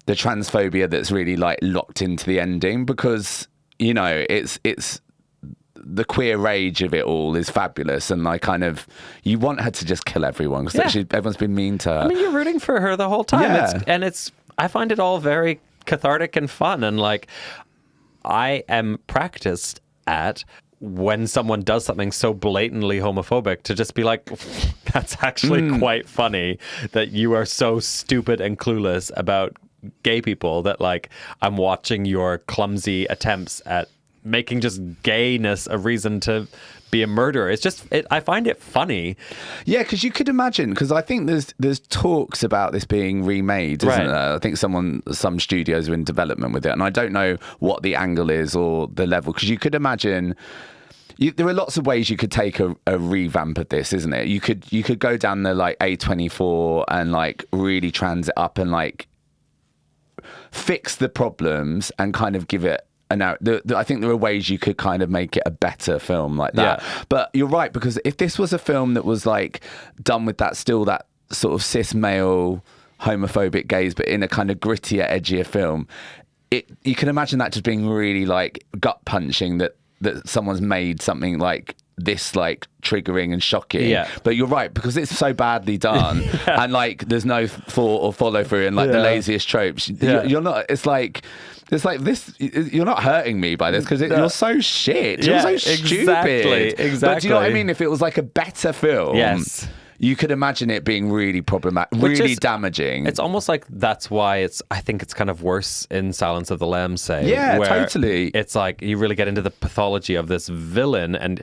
the transphobia that's really like locked into the ending, because it's the queer rage of it all is fabulous, and you want her to just kill everyone because everyone's been mean to her. I mean, you're rooting for her the whole time, I find it all very cathartic and fun, and like I am practiced at when someone does something so blatantly homophobic to just be like, that's actually quite funny that you are so stupid and clueless about gay people that like I'm watching your clumsy attempts at making just gayness a reason to be a murderer. It's just, I find it funny. Yeah, because you could imagine, because I think there's talks about this being remade, isn't there? I think some studios are in development with it, and I don't know what the angle is or the level, because you could imagine... there are lots of ways you could take a revamp of this, isn't it? You could go down the like A24 and like really trans it up and like fix the problems and kind of give it I think there are ways you could kind of make it a better film like that. Yeah. But you're right, because if this was a film that was like done with that sort of cis male homophobic gaze, but in a kind of grittier, edgier film, you can imagine that just being really like gut punching, that that someone's made something like this like triggering and shocking. Yeah. But you're right, because it's so badly done and like there's no thought or follow through and like the laziest tropes. You're not. It's like this. You're not hurting me by this because you're so shit. You're so stupid. Exactly. But do you know what I mean? If it was like a better film, Yes. you could imagine it being really problematic, damaging. It's almost like that's why I think it's kind of worse in Silence of the Lambs, say. Yeah, where totally. It's like you really get into the pathology of this villain, and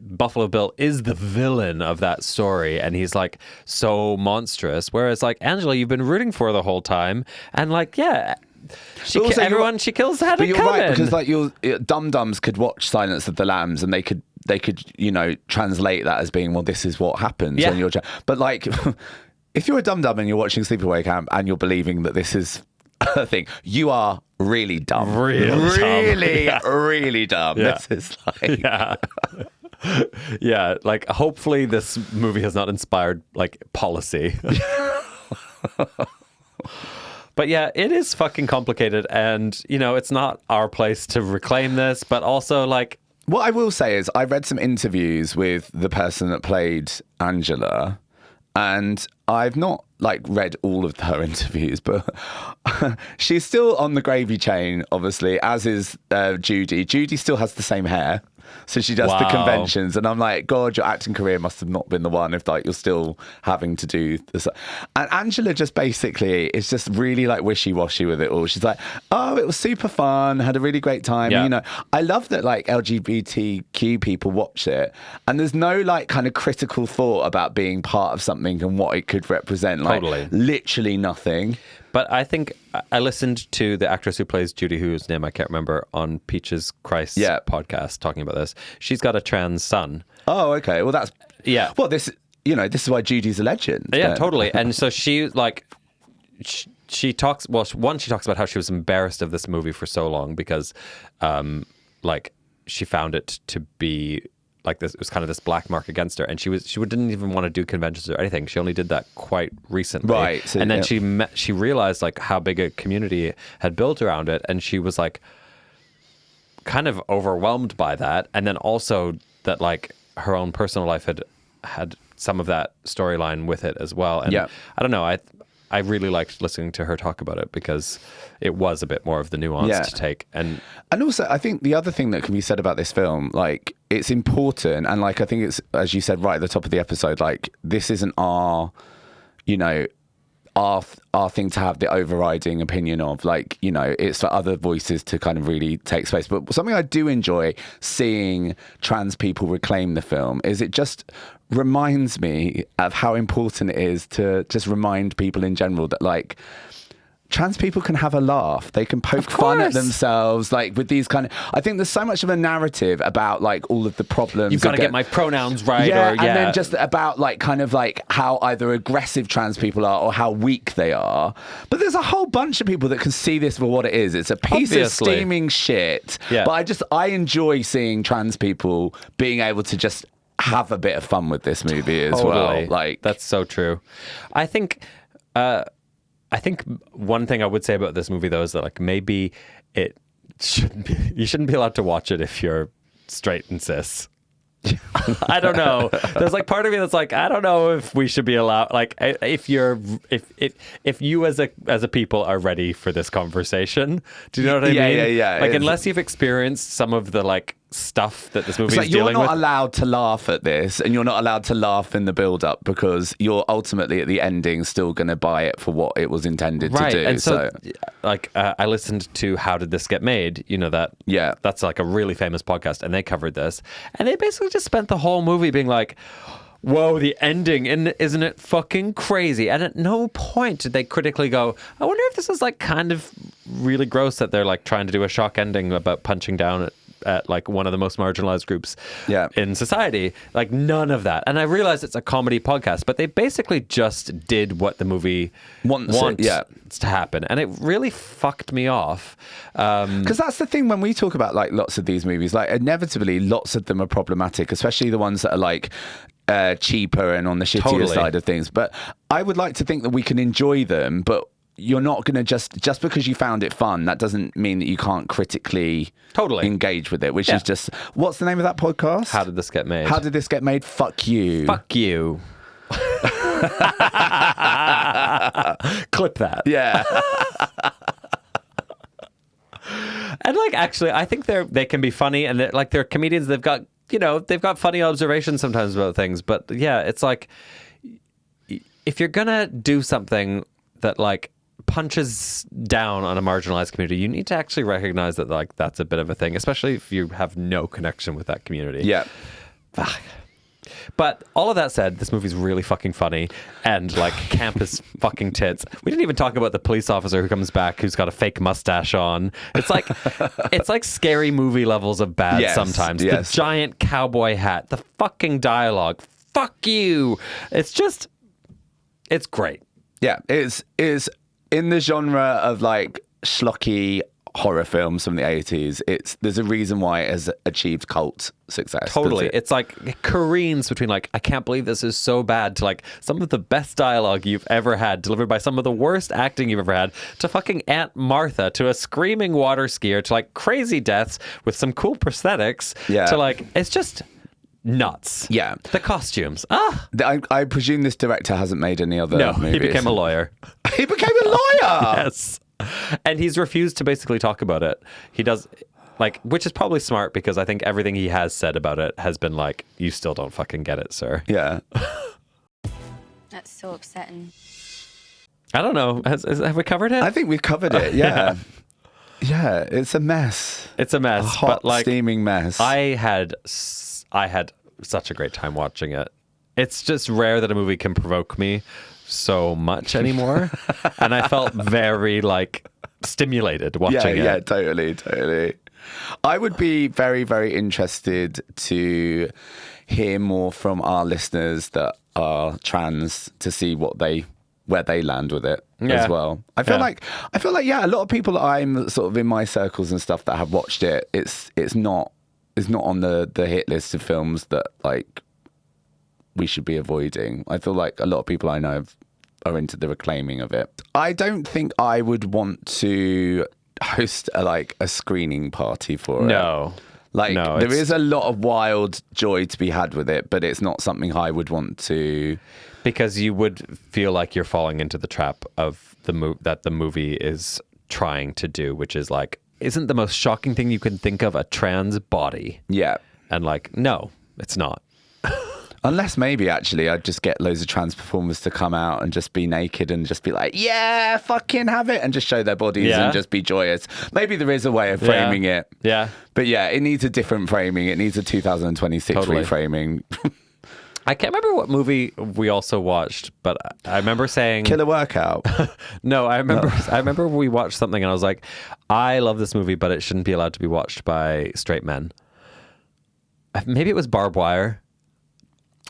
Buffalo Bill is the villain of that story, and he's like so monstrous. Whereas like Angela, you've been rooting for the whole time, and like everyone she kills had but it you're coming. right, because like your dum-dums could watch Silence of the Lambs and they could translate that as being, well, this is what happens when you're but like if you're a dum-dum and you're watching Sleepaway Camp and you're believing that this is a thing, you are really dumb. Really dumb. Yeah. This is like Yeah, like hopefully this movie has not inspired like policy. But yeah, it is fucking complicated, and it's not our place to reclaim this, but also like what I will say is I read some interviews with the person that played Angela, and I've not like read all of her interviews, but she's still on the gravy chain, obviously, as is Judy. Judy still has the same hair. So she does the conventions, and I'm like, God, your acting career must have not been the one if like you're still having to do this. And Angela just basically is just really like wishy-washy with it all. She's like, oh, it was super fun, had a really great time. Yeah. I love that like LGBTQ people watch it, and there's no like kind of critical thought about being part of something and what it could represent. Like literally nothing. But I think I listened to the actress who plays Judy, whose name I can't remember, on Peaches Christ's podcast talking about this. She's got a trans son. Oh, okay. Well, that's... Yeah. Well, this is why Judy's a legend. Yeah, totally. And so she, like... She talks... Well, she talks about how she was embarrassed of this movie for so long because, like, she found it to be... like this, it was kind of this black mark against her, and she didn't even want to do conventions or anything. She only did that quite recently, right? So, and then she realized like how big a community had built around it, and she was like kind of overwhelmed by that, and then also that like her own personal life had some of that storyline with it as well. And I don't know, I really liked listening to her talk about it because it was a bit more of the nuanced take. And also, I think the other thing that can be said about this film, like, it's important. And, like, I think it's, as you said right at the top of the episode, like, this isn't our thing to have the overriding opinion of. Like, it's for other voices to kind of really take space. But something I do enjoy seeing trans people reclaim the film is it just reminds me of how important it is to just remind people in general that, like, trans people can have a laugh. They can poke fun at themselves, like with these kind of... I think there's so much of a narrative about like all of the problems. You've got to get my pronouns right. And then just about like kind of like how either aggressive trans people are or how weak they are. But there's a whole bunch of people that can see this for what it is. It's a piece of steaming shit. Yeah. But I enjoy seeing trans people being able to just have a bit of fun with this movie as well. Like, that's so true. I think one thing I would say about this movie, though, is that like maybe you shouldn't be allowed to watch it if you're straight and cis. I don't know. There's like part of me that's like, I don't know if we should be allowed. Like, if you as a people are ready for this conversation, do you know what I mean? Yeah. Like, unless you've experienced some of the like stuff that this movie is dealing with. You're not allowed to laugh at this, and you're not allowed to laugh in the build-up because you're ultimately at the ending still going to buy it for what it was intended to do. And so like, I listened to How Did This Get Made? You know that? Yeah. That's like a really famous podcast, and they covered this, and they basically just spent the whole movie being like, whoa, the ending, and isn't it fucking crazy? And at no point did they critically go, I wonder if this is like kind of really gross that they're like trying to do a shock ending about punching down at like one of the most marginalized groups in society. Like, none of that. And I realize it's a comedy podcast, but they basically just did what the movie wants to happen, and it really fucked me off. Because that's the thing when we talk about like lots of these movies, like inevitably lots of them are problematic, especially the ones that are like cheaper and on the shittier side of things. But I would like to think that we can enjoy them, but you're not going to just because you found it fun, that doesn't mean that you can't critically engage with it, which is just, what's the name of that podcast? How Did This Get Made? How Did This Get Made? Fuck you. Fuck you. Clip that. Yeah. And like, actually, I think they can be funny, and they're comedians. They've got funny observations sometimes about things. But yeah, it's like, if you're gonna do something that like punches down on a marginalized community, you need to actually recognize that like that's a bit of a thing, especially if you have no connection with that community. Yeah. But all of that said, this movie's really fucking funny, and like camp is fucking tits. We didn't even talk about the police officer who comes back who's got a fake mustache on. It's like scary movie levels of bad sometimes. Yes. The giant cowboy hat, the fucking dialogue. Fuck you. It's great. Yeah, it's in the genre of like schlocky horror films from the 80s. There's a reason why it has achieved cult success. Totally. It's like it careens between like, I can't believe this is so bad, to like some of the best dialogue you've ever had delivered by some of the worst acting you've ever had, to fucking Aunt Martha, to a screaming water skier, to like crazy deaths with some cool prosthetics, to like, it's just nuts. Yeah. The costumes. I presume this director hasn't made any other movies. He became a lawyer. He became a lawyer? Yes. And he's refused to basically talk about it. He does, like, which is probably smart, because I think everything he has said about it has been like, you still don't fucking get it, sir. Yeah. That's so upsetting. I don't know. Have we covered it? I think we've covered it, yeah. Yeah, it's a mess. It's a mess. A hot, but like, steaming mess. I had such a great time watching it. It's just rare that a movie can provoke me so much anymore. And I felt very like stimulated watching it. Yeah, totally. I would be very, very interested to hear more from our listeners that are trans, to see where they land with it as well. I feel like a lot of people that I'm sort of in my circles and stuff that have watched it, it's not on the hit list of films that like we should be avoiding. I feel like a lot of people I know are into the reclaiming of it. I don't think I would want to host a screening party for it. No. There is a lot of wild joy to be had with it, but it's not something I would want to. Because you would feel like you're falling into the trap of that the movie is trying to do, which is like, isn't the most shocking thing you can think of a trans body? Yeah. And like, no, it's not. Unless maybe actually I'd just get loads of trans performers to come out and just be naked and just be like, yeah, fucking have it, and just show their bodies and just be joyous. Maybe there is a way of framing it. Yeah. But yeah, it needs a different framing. It needs a 2026 reframing. I can't remember what movie we also watched, but I remember saying Killer Workout. No, I remember we watched something and I was like, I love this movie, but it shouldn't be allowed to be watched by straight men. Maybe it was Barbed Wire.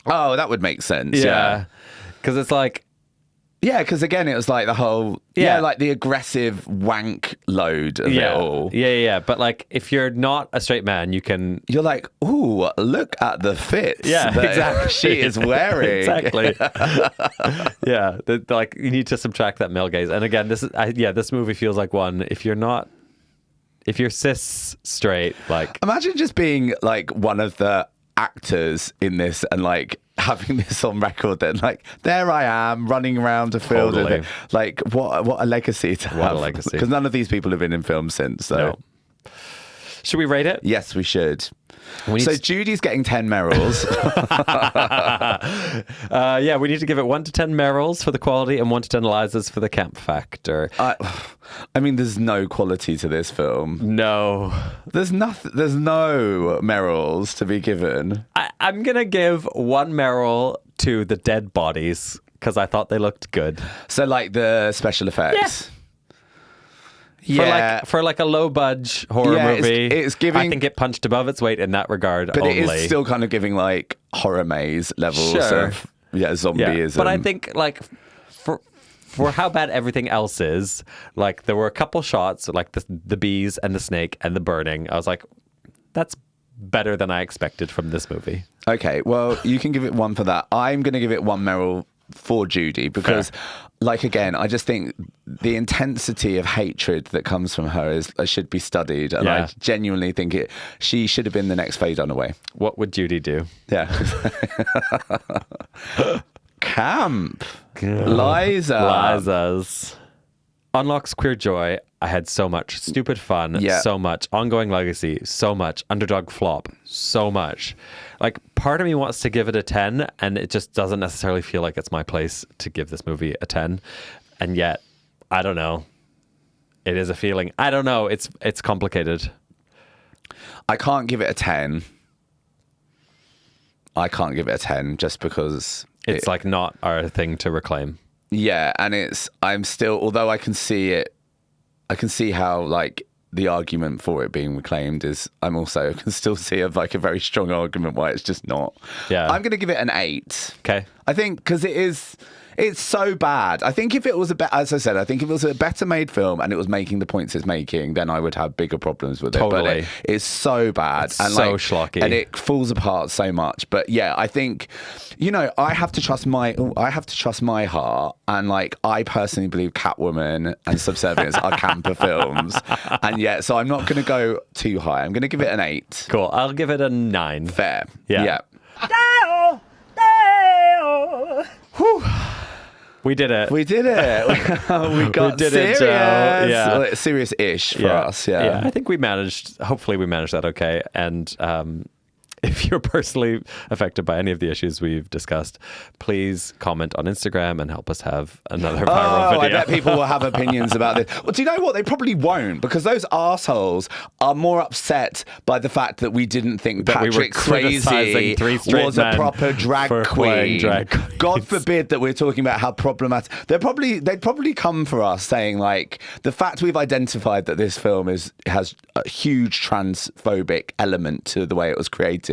Oh, that would make sense. Yeah. Because it's like... Yeah, because again, it was like the whole... Yeah, like the aggressive wank load of it all. Yeah. But like, if you're not a straight man, you can... You're like, ooh, look at the fits that exactly. She is wearing. Exactly. Yeah. Like, you need to subtract that male gaze. And again, this movie feels like one, if you're cis straight, like... Imagine just being like one of the actors in this and like having this on record, then like, there I am running around a field. Totally. And, like, what a legacy to have. What a legacy. Because none of these people have been in films since. So. No. Should we rate it? Yes, we should. So Judy's getting 10 Merrills. We need to give it 1 to 10 Merrills for the quality and 1 to 10 Elizas for the camp factor. I mean, there's no quality to this film. No. There's no Merrills to be given. I'm going to give 1 Merrill to the dead bodies because I thought they looked good. So like the special effects? Yeah. For like a low budge horror movie, it's giving. I think it punched above its weight in that regard. But only. It is still kind of giving like horror maze levels of zombieism. But I think like for how bad everything else is, like there were a couple shots like the bees and the snake and the burning. I was like, that's better than I expected from this movie. Okay, well you can give it 1 for that. I'm going to give it 1 Merrill for Judy because, like, again, I just think the intensity of hatred that comes from her should be studied, and I genuinely think she should have been the next Faye Dunaway. What would Judy do? Yeah. Camp. Liza's. Unlocks queer joy. I had so much stupid fun, so much ongoing legacy, so much underdog flop, so much. Like, part of me wants to give it a 10, and it just doesn't necessarily feel like it's my place to give this movie a 10. And yet, I don't know. It is a feeling. I don't know. It's complicated. I can't give it a 10. I can't give it a 10 just because it's like not our thing to reclaim. Yeah, and I'm still, although I can see it, I can see how, like, the argument for it being reclaimed is, I can still see a very strong argument why it's just not. Yeah. I'm going to give it an 8. Okay. I think because it's so bad. I think if it was as I said, I think if it was a better made film and it was making the points it's making, then I would have bigger problems with it. Totally. But it's so bad. It's and so schlocky. And it falls apart so much. But yeah, I think, I have to trust my heart. And, like, I personally believe Catwoman and Subservience are camper films. And yeah, so I'm not going to go too high. I'm going to give it an 8. Cool. I'll give it a 9. Fair. Yeah. Whew. We did it. We did it. We got serious. Yeah. Serious-ish for us. Yeah. I think hopefully we managed that okay. And if you're personally affected by any of the issues we've discussed, please comment on Instagram and help us have another viral video. I bet people will have opinions about this. Well, do you know what? They probably won't, because those assholes are more upset by the fact that we didn't think that Patrick Swayze was a proper drag queen. God forbid that we're talking about how problematic. They'd probably come for us saying, like, the fact we've identified that this film has a huge transphobic element to the way it was created.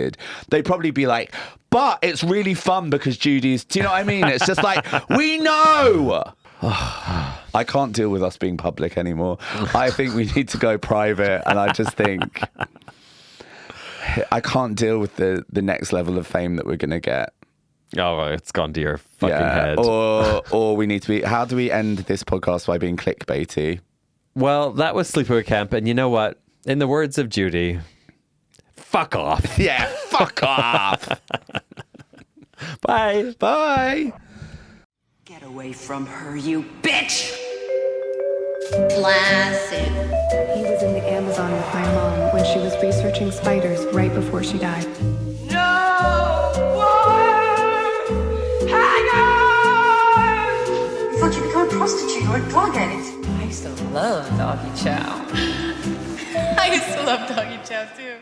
They'd probably be like, but it's really fun because Judy's, do you know what I mean? It's just like, we know. I can't deal with us being public anymore. I think we need to go private, and I just think I can't deal with the next level of fame that we're going to get. Oh, it's gone to your fucking head. Or we need to be, how do we end this podcast by being clickbaity? Well, that was Sleepaway Camp, and you know what? In the words of Judy, fuck off. Yeah, fuck off. Bye. Bye. Get away from her, you bitch! Classic. He was in the Amazon with my mom when she was researching spiders right before she died. No more hangers! You thought you'd become a prostitute or a drug addict. I used to love doggy chow. I used to love doggy chow too.